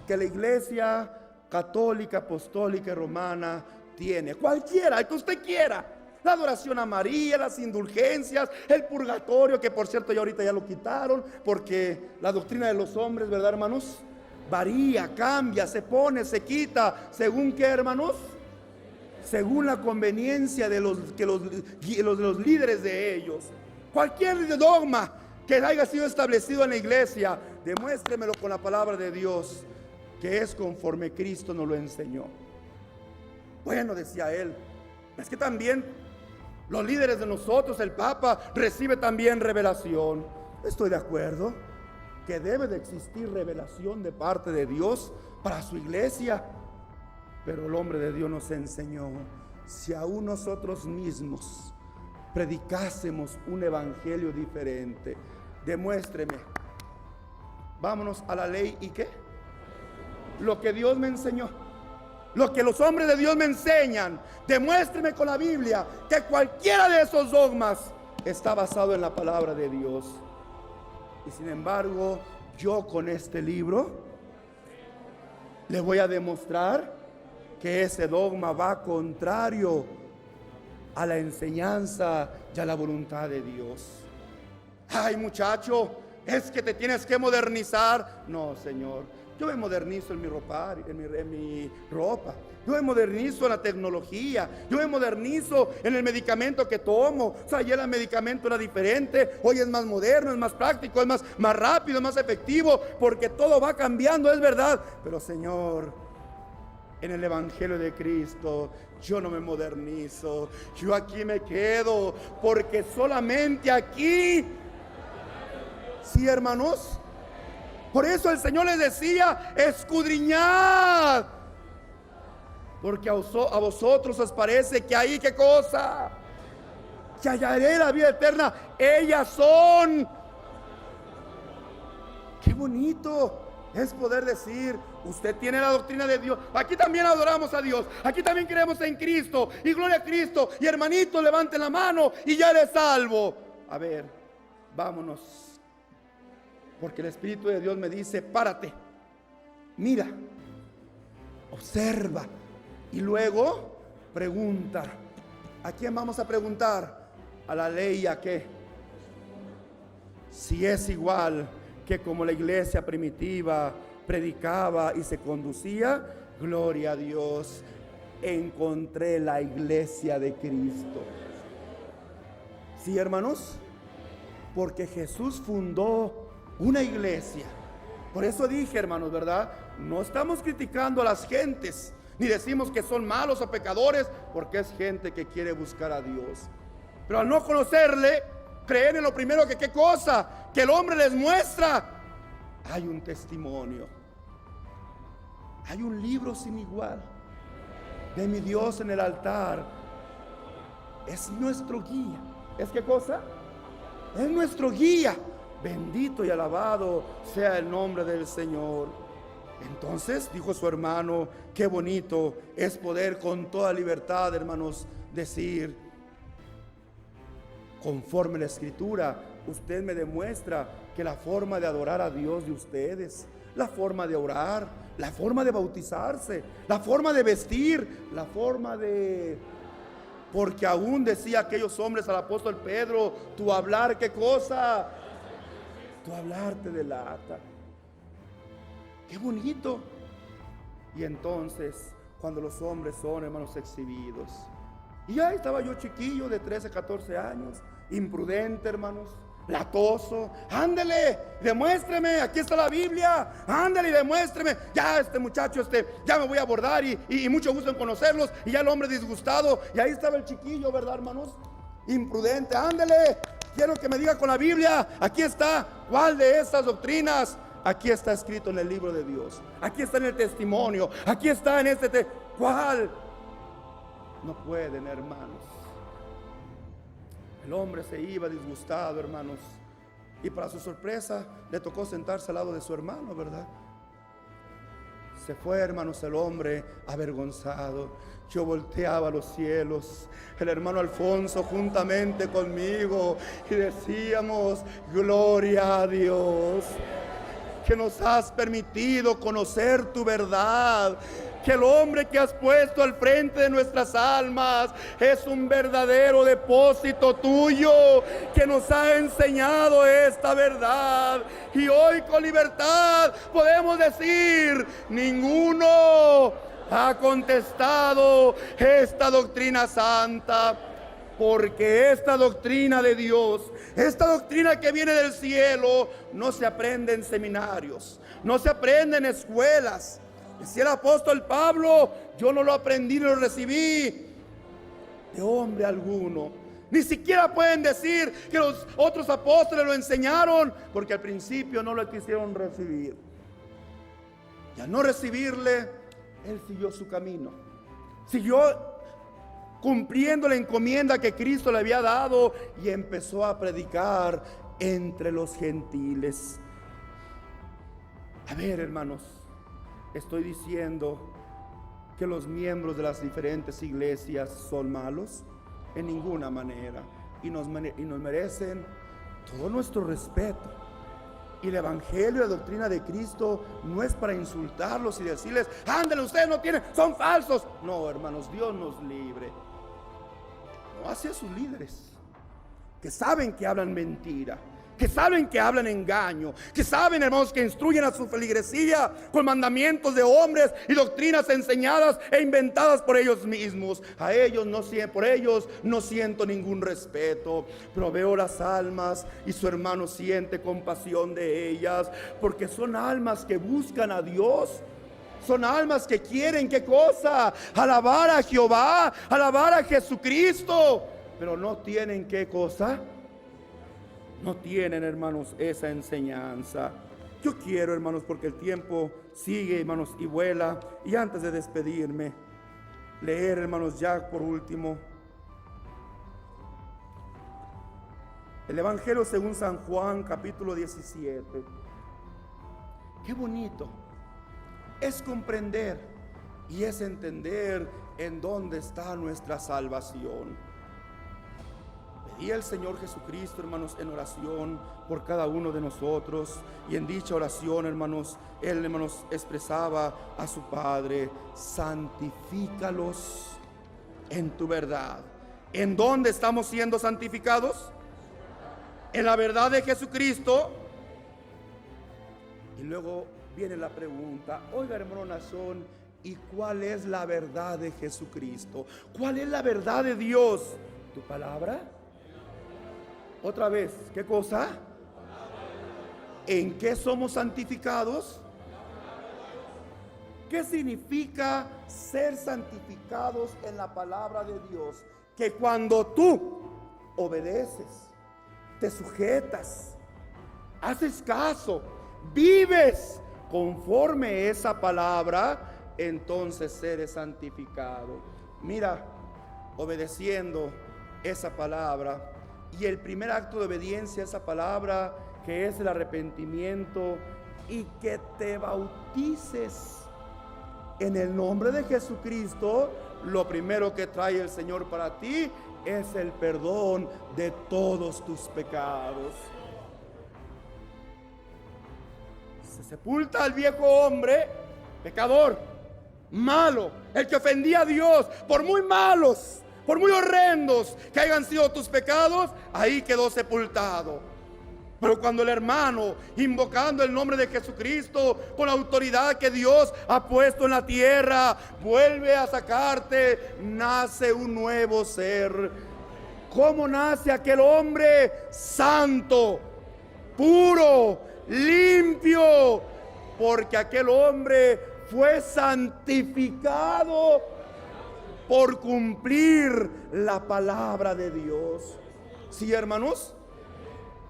S1: que la Iglesia católica, apostólica y romana tiene, cualquiera, el que usted quiera, la adoración a María, las indulgencias, el purgatorio, que por cierto ya ahorita ya lo quitaron, porque la doctrina de los hombres, ¿verdad, hermanos? Varía, cambia, se pone, se quita, ¿según qué, hermanos? Según la conveniencia de los líderes de ellos. Cualquier dogma que haya sido establecido en la iglesia, demuéstremelo con la palabra de Dios, que es conforme Cristo nos lo enseñó. Bueno, decía él, es que también los líderes de nosotros, el Papa, recibe también revelación. Estoy de acuerdo que debe de existir revelación de parte de Dios para su iglesia. Pero el hombre de Dios nos enseñó: si aún nosotros mismos predicásemos un evangelio diferente, demuéstreme. Vámonos a la ley y qué. Lo que Dios me enseñó, lo que los hombres de Dios me enseñan, demuéstreme con la Biblia que cualquiera de esos dogmas está basado en la palabra de Dios. Y sin embargo, yo con este libro le voy a demostrar que ese dogma va contrario a la enseñanza y a la voluntad de Dios. Ay, muchacho, es que te tienes que modernizar. No, Señor, yo me modernizo en mi ropa, yo me modernizo en la tecnología, yo me modernizo en el medicamento que tomo. O sea, ayer el medicamento era diferente, hoy es más moderno, es más práctico, es más rápido, es más efectivo, porque todo va cambiando, es verdad. Pero, Señor, en el evangelio de Cristo yo no me modernizo, yo aquí me quedo, porque solamente aquí, sí, hermanos. Por eso el Señor les decía: escudriñad, porque a vosotros os parece que ahí, ¿qué cosa? Que hallaré la vida eterna. Ellas son. Qué bonito es poder decir: usted tiene la doctrina de Dios. Aquí también adoramos a Dios, aquí también creemos en Cristo, y gloria a Cristo. Y hermanito, levanten la mano y ya eres salvo. A ver, vámonos. Porque el Espíritu de Dios me dice: párate, mira, observa, y luego pregunta. ¿A quién vamos a preguntar? A la ley, ¿a qué? Si es igual que como la iglesia primitiva predicaba y se conducía, gloria a Dios, encontré la iglesia de Cristo. ¿Sí, hermanos? Porque Jesús fundó una iglesia. Por eso dije, hermanos, ¿verdad? No estamos criticando a las gentes, ni decimos que son malos o pecadores, porque es gente que quiere buscar a Dios. Pero al no conocerle, creen en lo primero que, ¿qué cosa? Que el hombre les muestra. Hay un testimonio, hay un libro sin igual de mi Dios en el altar. Es nuestro guía. ¿Es qué cosa? Es nuestro guía. Bendito y alabado sea el nombre del Señor. Entonces dijo su hermano: qué bonito es poder con toda libertad, hermanos, decir: conforme la Escritura, usted me demuestra que la forma de adorar a Dios de ustedes, la forma de orar, la forma de bautizarse, la forma de vestir, la forma de... Porque aún decía aquellos hombres al apóstol Pedro, tu hablar, ¿qué cosa? Tu hablar te delata. Qué bonito. Y entonces, cuando los hombres son, hermanos, exhibidos. Y ahí estaba yo chiquillo de 13, 14 años, imprudente, hermanos, latoso. Ándele, demuéstreme, aquí está la Biblia. Ándele y demuéstreme. Ya este muchacho, ya me voy a abordar y mucho gusto en conocerlos. Y ya el hombre disgustado. Y ahí estaba el chiquillo, ¿verdad, hermanos? Imprudente. Ándele, quiero que me diga con la Biblia. Aquí está, ¿cuál de estas doctrinas? Aquí está escrito en el libro de Dios. Aquí está en el testimonio. Aquí está en ¿cuál? No pueden, hermanos. El hombre se iba disgustado, hermanos. Y para su sorpresa, le tocó sentarse al lado de su hermano, ¿verdad? Se fue, hermanos, el hombre avergonzado. Yo volteaba a los cielos, el hermano Alfonso juntamente conmigo, y decíamos: gloria a Dios, que nos has permitido conocer tu verdad, que el hombre que has puesto al frente de nuestras almas es un verdadero depósito tuyo, que nos ha enseñado esta verdad. Y hoy con libertad podemos decir: ninguno ha contestado esta doctrina santa. Porque esta doctrina de Dios, esta doctrina que viene del cielo, no se aprende en seminarios, no se aprende en escuelas. Decía el apóstol Pablo: yo no lo aprendí ni lo recibí de hombre alguno. Ni siquiera pueden decir que los otros apóstoles lo enseñaron, porque al principio no lo quisieron recibir. Y al no recibirle, él siguió su camino, siguió cumpliendo la encomienda que Cristo le había dado, y empezó a predicar entre los gentiles. A ver, hermanos, estoy diciendo que los miembros de las diferentes iglesias son malos, en ninguna manera, y nos merecen todo nuestro respeto. Y el evangelio, la doctrina de Cristo, no es para insultarlos y decirles: ándale, ustedes no tienen, son falsos. No, hermanos, Dios nos libre. No, hacia sus líderes, que saben que hablan mentira, que saben que hablan engaño, que saben, hermanos, que instruyen a su feligresía con mandamientos de hombres y doctrinas enseñadas e inventadas por ellos mismos. A ellos por ellos no siento ningún respeto, pero veo las almas y su hermano siente compasión de ellas, porque son almas que buscan a Dios. Son almas que quieren, ¿qué cosa? Alabar a Jehová, alabar a Jesucristo, pero no tienen, ¿qué cosa? No tienen, hermanos, esa enseñanza. Yo quiero, hermanos, porque el tiempo sigue, hermanos, y vuela. Y antes de despedirme, leer, hermanos, ya por último, el Evangelio según San Juan, capítulo 17. Qué bonito es comprender y es entender en dónde está nuestra salvación. Pedí al Señor Jesucristo, hermanos, en oración por cada uno de nosotros, y en dicha oración, hermanos, Él, hermanos, expresaba a su Padre: santifícalos en tu verdad. ¿En dónde estamos siendo santificados? En la verdad de Jesucristo. Y luego viene la pregunta: oiga, hermano Nazón, ¿y cuál es la verdad de Jesucristo? ¿Cuál es la verdad de Dios? ¿Tu palabra? Otra vez, ¿qué cosa? ¿En qué somos santificados? ¿Qué significa ser santificados en la palabra de Dios? Que cuando tú obedeces, te sujetas, haces caso, vives conforme a esa palabra, entonces eres santificado. Mira, obedeciendo esa palabra, y el primer acto de obediencia a esa palabra, que es el arrepentimiento, y que te bautices en el nombre de Jesucristo, lo primero que trae el Señor para ti es el perdón de todos tus pecados. Se sepulta al viejo hombre, pecador, malo, el que ofendía a Dios, por muy malos, por muy horrendos que hayan sido tus pecados, ahí quedó sepultado. Pero cuando el hermano, invocando el nombre de Jesucristo, con la autoridad que Dios ha puesto en la tierra, vuelve a sacarte, nace un nuevo ser. ¿Cómo nace aquel hombre? Santo, puro, limpio, porque aquel hombre fue santificado por cumplir la palabra de Dios. ¿Sí, hermanos?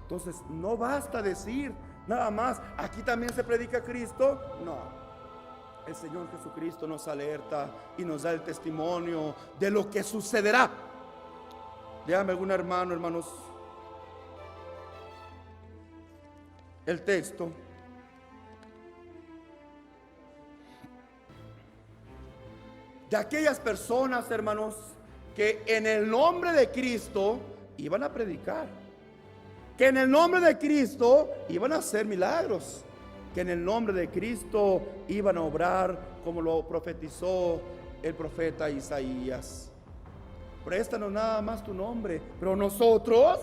S1: Entonces no basta decir nada más, aquí también se predica Cristo. No, el Señor Jesucristo nos alerta y nos da el testimonio de lo que sucederá. Déjame algún hermano, hermanos, el texto. De aquellas personas, hermanos, que en el nombre de Cristo iban a predicar, que en el nombre de Cristo iban a hacer milagros, que en el nombre de Cristo iban a obrar como lo profetizó el profeta Isaías. Préstanos nada más tu nombre, pero nosotros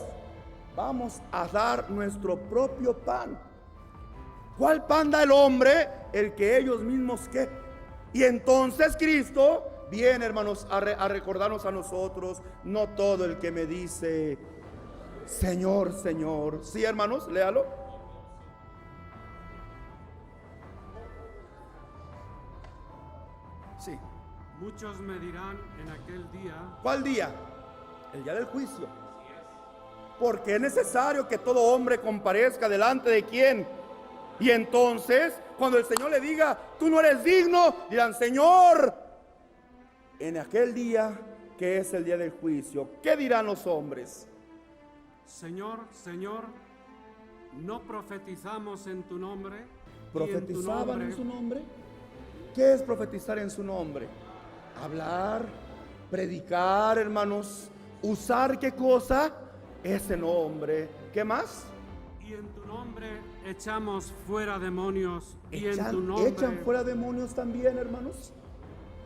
S1: vamos a dar nuestro propio pan. ¿Cuál pan da el hombre? El que ellos mismos ¿qué? Y entonces Cristo viene, hermanos, a recordarnos a nosotros, no todo el que me dice Señor, Señor. Sí, hermanos, léalo. Sí.
S3: Muchos me dirán en aquel día.
S1: ¿Cuál día? El día del juicio. Porque es necesario que todo hombre comparezca delante de quién. Y entonces, cuando el Señor le diga, tú no eres digno, dirán, Señor, en aquel día que es el día del juicio, ¿qué dirán los hombres?
S3: Señor, Señor, ¿no profetizamos en tu nombre?
S1: ¿Profetizaban en su nombre? ¿Qué es profetizar en su nombre? Hablar, predicar, hermanos, usar ¿qué cosa? Ese nombre. ¿Qué más?
S3: Y en tu nombre echamos fuera demonios.
S1: ¿Echan fuera demonios también, hermanos?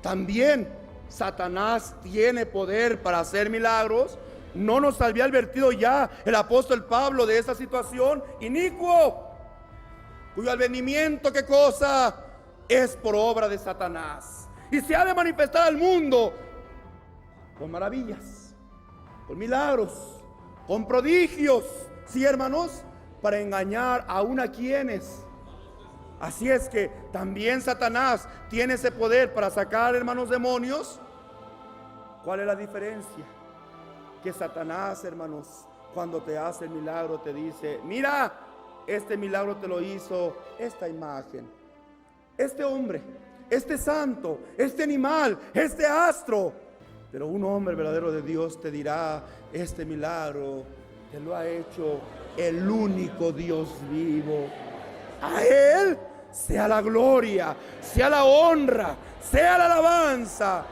S1: También Satanás tiene poder para hacer milagros. ¿No nos había advertido ya el apóstol Pablo de esa situación inicuo, cuyo advenimiento, ¿qué cosa? Es por obra de Satanás, y se ha de manifestar al mundo con maravillas, con milagros, con prodigios, sí, hermanos, para engañar aún a quienes. Así es que también Satanás tiene ese poder para sacar, hermanos, demonios. ¿Cuál es la diferencia? Que Satanás, hermanos, cuando te hace el milagro te dice, mira, este milagro te lo hizo esta imagen, este hombre, este santo, este animal, este astro. Pero un hombre verdadero de Dios te dirá, este milagro te lo ha hecho el único Dios vivo. A Él sea la gloria, sea la honra, sea la alabanza.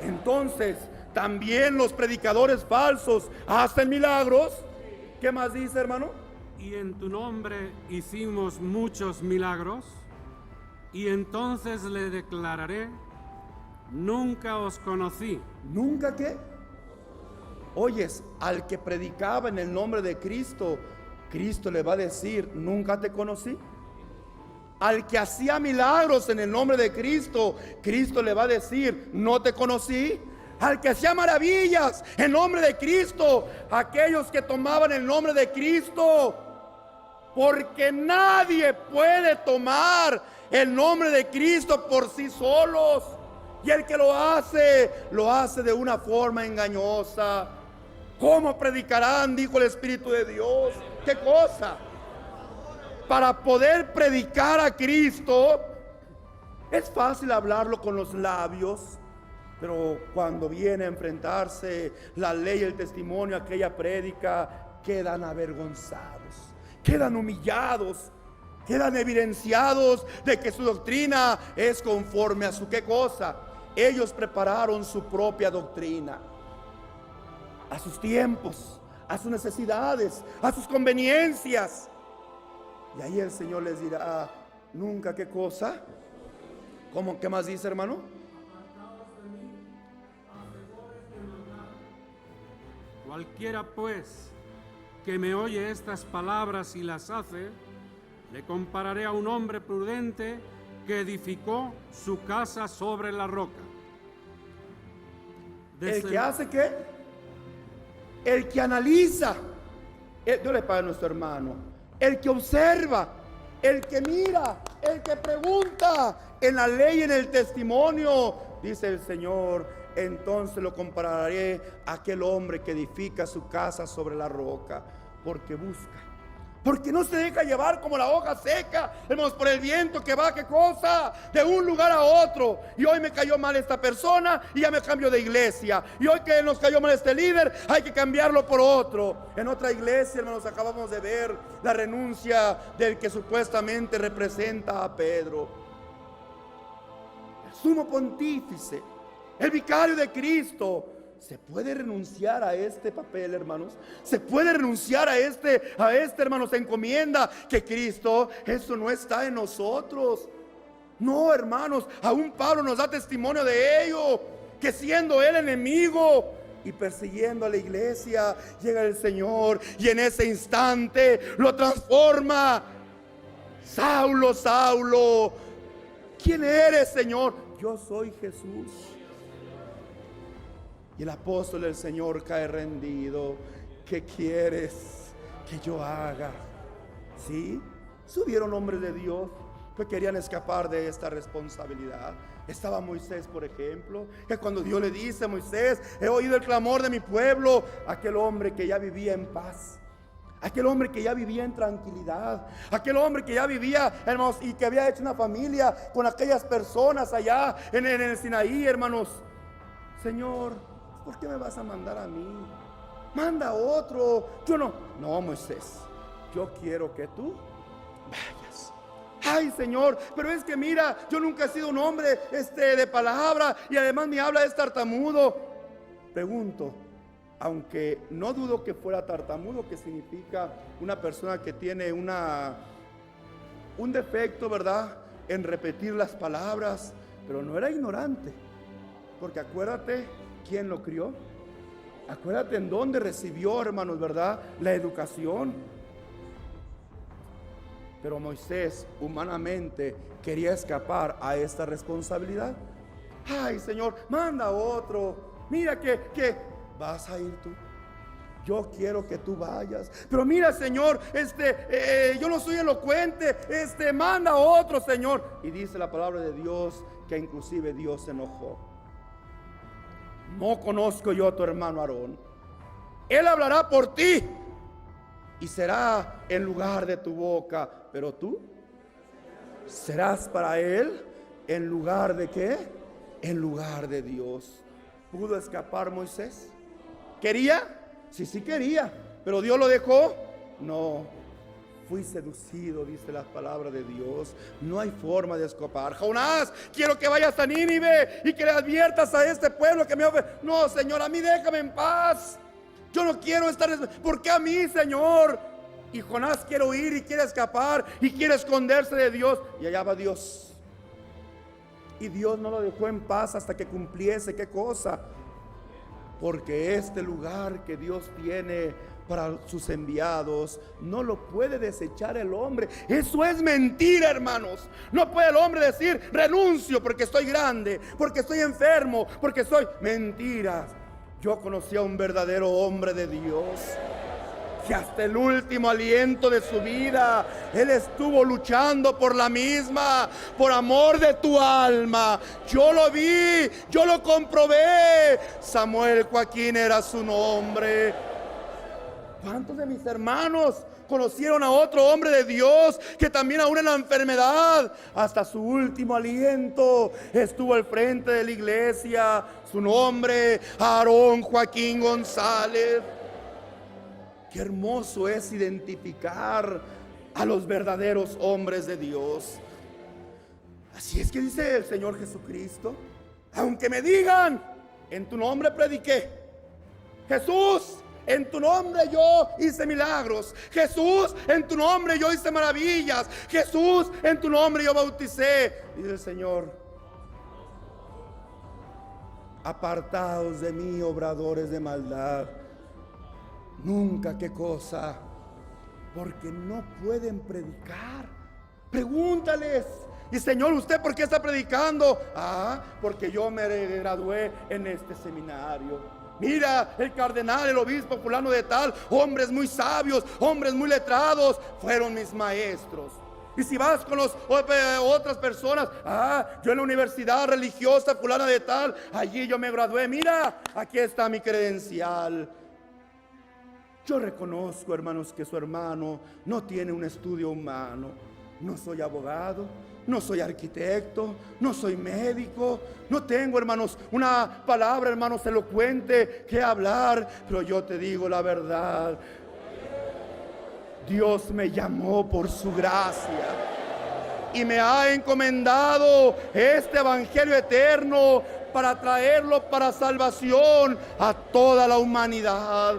S1: Entonces, también los predicadores falsos hacen milagros. ¿Qué más dice, hermano?
S3: Y en tu nombre hicimos muchos milagros. Y entonces le declararé, nunca os conocí.
S1: ¿Nunca qué? Oyes, al que predicaba en el nombre de Cristo, Cristo le va a decir, nunca te conocí. Al que hacía milagros en el nombre de Cristo, Cristo le va a decir, no te conocí. Al que hacía maravillas en nombre de Cristo, aquellos que tomaban el nombre de Cristo, porque nadie puede tomar el nombre de Cristo por sí solos, y el que lo hace de una forma engañosa. ¿Cómo predicarán? Dijo el Espíritu de Dios. ¿Qué cosa? Para poder predicar a Cristo es fácil hablarlo con los labios, pero cuando viene a enfrentarse la ley y el testimonio, aquella prédica, quedan avergonzados, quedan humillados, quedan evidenciados de que su doctrina es conforme a su ¿qué cosa? Ellos prepararon su propia doctrina, a sus tiempos, a sus necesidades, a sus conveniencias. Y ahí el Señor les dirá, nunca ¿qué cosa? ¿Cómo? ¿Qué más dice, hermano?
S3: Cualquiera pues que me oye estas palabras y las hace, le compararé a un hombre prudente que edificó su casa sobre la roca.
S1: ¿El que hace qué? El que analiza. Dios le paga a nuestro hermano. El que observa, el que mira, el que pregunta en la ley y en el testimonio, dice el Señor. Entonces lo compararé a aquel hombre que edifica su casa sobre la roca, porque busca, porque no se deja llevar como la hoja seca, hermanos, por el viento que va, ¿qué cosa? De un lugar a otro. Y hoy me cayó mal esta persona y ya me cambio de iglesia. Y hoy que nos cayó mal este líder, hay que cambiarlo por otro. En otra iglesia, hermanos, acabamos de ver la renuncia del que supuestamente representa a Pedro, el sumo pontífice, el vicario de Cristo. ¿Se puede renunciar a este papel, hermanos? ¿Se puede renunciar a este, hermanos, encomienda que Cristo? Eso no está en nosotros. No, hermanos, aún Pablo nos da testimonio de ello, que siendo él enemigo y persiguiendo a la iglesia, llega el Señor y en ese instante lo transforma. Saulo, Saulo, ¿quién eres, Señor? Yo soy Jesús. Y el apóstol del Señor cae rendido. ¿Qué quieres que yo haga? ¿Sí? Subieron hombres de Dios que querían escapar de esta responsabilidad. Estaba Moisés, por ejemplo, que cuando Dios le dice a Moisés: he oído el clamor de mi pueblo, aquel hombre que ya vivía en paz, aquel hombre que ya vivía en tranquilidad, aquel hombre que ya vivía, hermanos, y que había hecho una familia con aquellas personas allá en el Sinaí, hermanos. Señor, ¿por qué me vas a mandar a mí? Manda a otro. Yo no, Moisés, yo quiero que tú vayas. Ay, Señor, pero es que mira, yo nunca he sido un hombre de palabra y además mi habla es tartamudo. Pregunto, aunque no dudo que fuera tartamudo, que significa una persona que tiene un defecto, ¿verdad?, en repetir las palabras, pero no era ignorante, porque acuérdate quién lo crió, acuérdate en dónde recibió, hermanos, ¿verdad?, la educación. Pero Moisés humanamente quería escapar a esta responsabilidad. Ay, Señor, manda a otro. Mira que vas a ir tú. Yo quiero que tú vayas. Pero mira, Señor, yo no soy elocuente. Manda a otro, Señor. Y dice la palabra de Dios que inclusive Dios se enojó. No conozco yo a tu hermano Aarón. Él hablará por ti y será en lugar de tu boca, pero tú serás para él en lugar de ¿qué? En lugar de Dios. ¿Pudo escapar Moisés? ¿Quería? Sí quería, pero Dios lo dejó. No, fui seducido, dice la palabra de Dios. No hay forma de escapar. Jonás, quiero que vayas a Nínive y que le adviertas a este pueblo que me ofrece. No, Señor, a mí déjame en paz. Yo no quiero estar. ¿Por qué a mí, Señor? Y Jonás quiere huir y quiere escapar y quiere esconderse de Dios. Y allá va Dios. Y Dios no lo dejó en paz hasta que cumpliese. ¿Qué cosa? Porque este lugar que Dios tiene para sus enviados no lo puede desechar el hombre. Eso es mentira, hermanos. No puede el hombre decir: renuncio porque estoy grande, porque estoy enfermo, porque soy. Mentiras. Yo conocí a un verdadero hombre de Dios que hasta el último aliento de su vida él estuvo luchando por la misma, por amor de tu alma. Yo lo vi, yo lo comprobé. Samuel Joaquín era su nombre. ¿Cuántos de mis hermanos conocieron a otro hombre de Dios que también aún en la enfermedad, hasta su último aliento, estuvo al frente de la iglesia? Su nombre, Aarón Joaquín González. Qué hermoso es identificar a los verdaderos hombres de Dios. Así es que dice el Señor Jesucristo: aunque me digan, en tu nombre prediqué. Jesús, en tu nombre yo hice milagros. Jesús, en tu nombre yo hice maravillas. Jesús, en tu nombre yo bauticé. Dice el Señor: Apartados de mí, obradores de maldad. Nunca, ¿qué cosa? Porque no pueden predicar. Pregúntales. Y Señor, ¿usted por qué está predicando? Porque yo me gradué en este seminario. Mira, el cardenal, el obispo fulano de tal, hombres muy sabios, hombres muy letrados, fueron mis maestros. Y si vas con otras personas, yo en la universidad religiosa fulana de tal, allí yo me gradué, mira, aquí está mi credencial. Yo reconozco, hermanos, que su hermano no tiene un estudio humano. No soy abogado, no soy arquitecto, no soy médico, no tengo, hermanos, una palabra, hermanos, elocuente que hablar, pero yo te digo la verdad. Dios me llamó por su gracia y me ha encomendado este evangelio eterno para traerlo para salvación a toda la humanidad.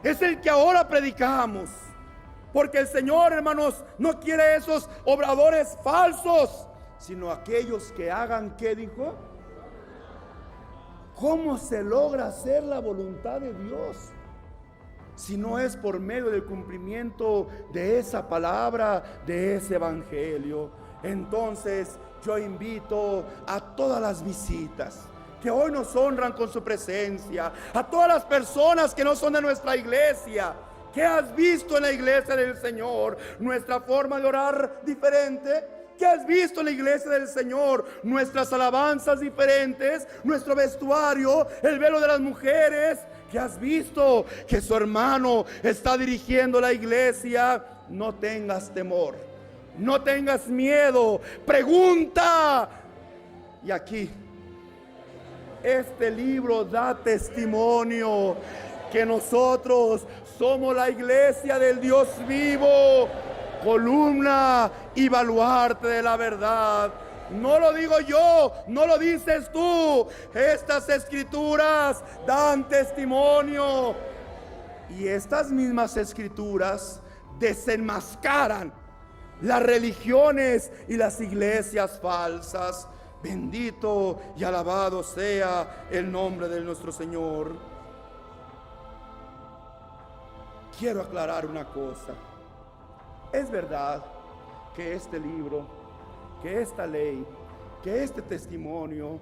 S1: Es el que ahora predicamos, porque el Señor, hermanos, no quiere esos obradores falsos, sino aquellos que hagan, ¿qué dijo? ¿Cómo se logra hacer la voluntad de Dios? Si no es por medio del cumplimiento de esa palabra, de ese evangelio. Entonces yo invito a todas las visitas que hoy nos honran con su presencia, a todas las personas que no son de nuestra iglesia. ¿Qué has visto en la iglesia del Señor? ¿Nuestra forma de orar diferente? ¿Qué has visto en la iglesia del Señor? Nuestras alabanzas diferentes, nuestro vestuario, el velo de las mujeres. ¿Qué has visto? Que su hermano está dirigiendo la iglesia. No tengas temor, no tengas miedo, pregunta. Y aquí, este libro da testimonio que nosotros somos la iglesia del Dios vivo, columna y baluarte de la verdad. No lo digo yo, no lo dices tú. Estas escrituras dan testimonio. Y estas mismas escrituras desenmascaran las religiones y las iglesias falsas. Bendito y alabado sea el nombre de nuestro Señor. Quiero aclarar una cosa. Es verdad que este libro, que esta ley, que este testimonio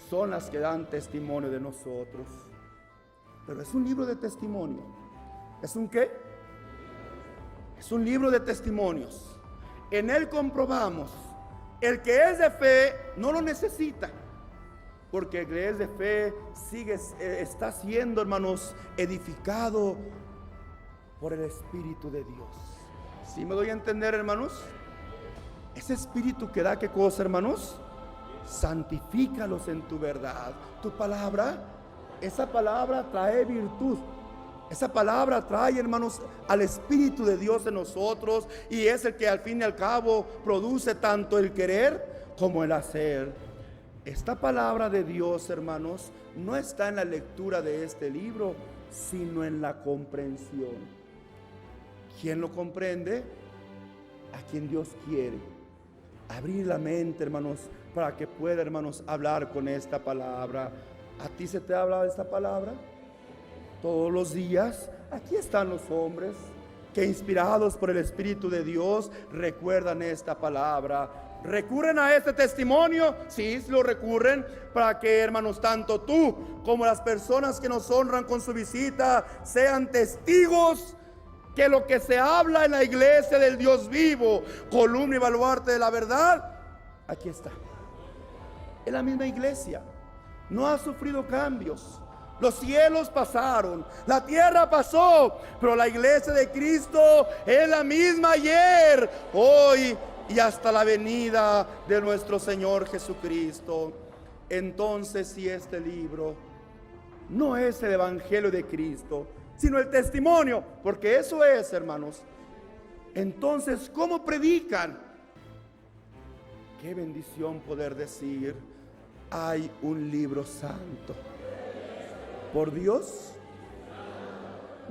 S1: son las que dan testimonio de nosotros. Pero es un libro de testimonio. ¿Es un qué? Es un libro de testimonios. En él comprobamos, el que es de fe no lo necesita, porque el que es de fe está siendo, hermanos, edificado por el Espíritu de Dios. ¿Sí me doy a entender, hermanos? Ese Espíritu que da, ¿qué cosa, hermanos? Santifícalos en tu verdad. Tu palabra, esa palabra trae virtud. Esa palabra trae, hermanos, al Espíritu de Dios en nosotros, y es el que al fin y al cabo produce tanto el querer como el hacer. Esta palabra de Dios, hermanos, no está en la lectura de este libro, sino en la comprensión. ¿Quién lo comprende? A quien Dios quiere abrir la mente, hermanos, para que pueda, hermanos, hablar con esta palabra. ¿A ti se te habla de esta palabra? Todos los días. Aquí están los hombres que, inspirados por el Espíritu de Dios, recuerdan esta palabra. ¿Recurren a este testimonio? Sí, lo recurren, para que, hermanos, tanto tú como las personas que nos honran con su visita sean testigos que lo que se habla en la iglesia del Dios vivo, columna y baluarte de la verdad, aquí está. Es la misma iglesia, no ha sufrido cambios. Los cielos pasaron, la tierra pasó, pero la iglesia de Cristo es la misma ayer, hoy y hasta la venida de nuestro Señor Jesucristo. Entonces, si este libro no es el evangelio de Cristo, sino el testimonio, porque eso es, hermanos, entonces, ¿cómo predican? Qué bendición poder decir: hay un libro santo, por Dios,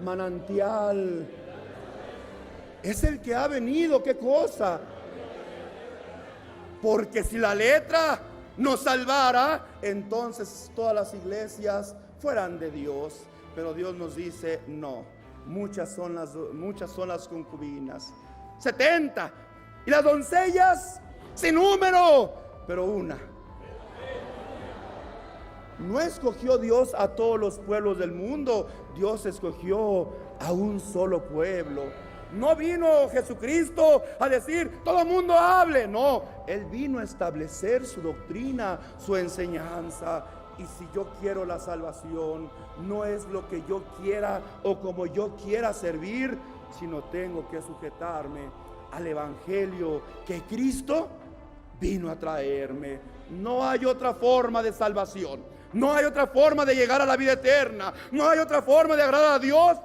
S1: manantial. Es el que ha venido, ¿qué cosa? Porque si la letra nos salvara, entonces todas las iglesias fueran de Dios. Pero Dios nos dice, no, muchas son las concubinas, 70, y las doncellas sin número, pero una. No escogió Dios a todos los pueblos del mundo, Dios escogió a un solo pueblo. No vino Jesucristo a decir, todo el mundo hable. No, Él vino a establecer su doctrina, su enseñanza. Y si yo quiero la salvación, no es lo que yo quiera o como yo quiera servir, sino tengo que sujetarme al evangelio que Cristo vino a traerme. No hay otra forma de salvación, no hay otra forma de llegar a la vida eterna, no hay otra forma de agradar a Dios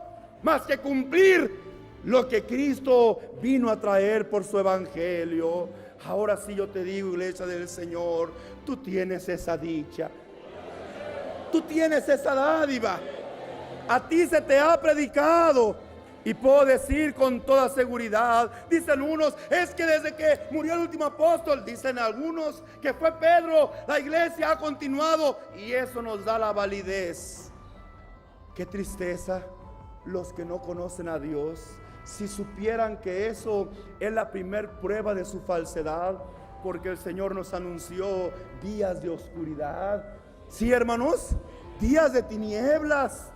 S1: más que cumplir lo que Cristo vino a traer por su evangelio. Ahora sí yo te digo, iglesia del Señor, tú tienes esa dicha, tú tienes esa dádiva, a ti se te ha predicado. Y puedo decir con toda seguridad, dicen unos, es que desde que murió el último apóstol, dicen algunos que fue Pedro, la iglesia ha continuado, y eso nos da la validez. Qué tristeza los que no conocen a Dios, si supieran que eso es la primer prueba de su falsedad, porque el Señor nos anunció días de oscuridad, sí, hermanos, días de tinieblas.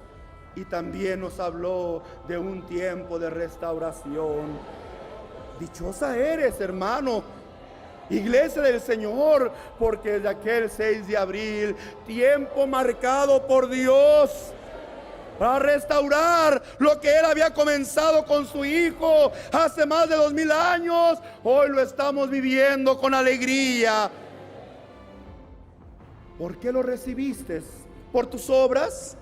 S1: Y también nos habló de un tiempo de restauración. Dichosa eres, hermano, iglesia del Señor, porque desde aquel 6 de abril, tiempo marcado por Dios para restaurar lo que Él había comenzado con su Hijo hace más de 2000 años, hoy lo estamos viviendo con alegría. ¿Por qué lo recibiste? ¿Por tus obras?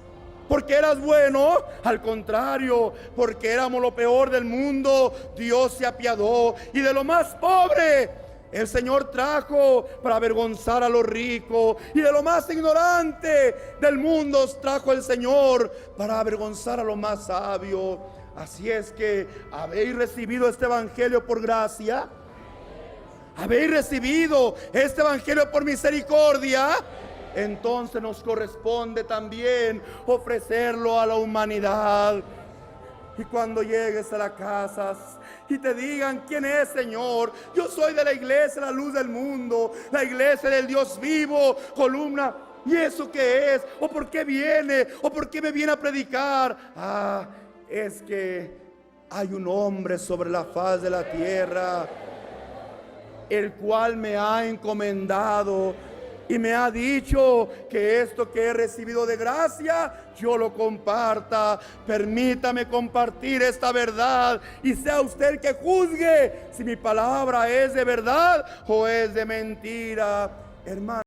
S1: ¿Porque eras bueno? Al contrario, porque éramos lo peor del mundo, Dios se apiadó, y de lo más pobre el Señor trajo para avergonzar a los ricos, y de lo más ignorante del mundo trajo el Señor para avergonzar a lo más sabio. Así es que, ¿habéis recibido este evangelio por gracia? ¿Habéis recibido este evangelio por misericordia? Entonces nos corresponde también ofrecerlo a la humanidad. Y cuando llegues a las casas y te digan, ¿quién es, Señor? Yo soy de la iglesia, la luz del mundo, la iglesia del Dios vivo, columna. ¿Y eso qué es? ¿O por qué viene? ¿O por qué me viene a predicar? Ah, es que hay un hombre sobre la faz de la tierra, el cual me ha encomendado y me ha dicho que esto que he recibido de gracia, yo lo comparta. Permítame compartir esta verdad y sea usted el que juzgue si mi palabra es de verdad o es de mentira, hermano.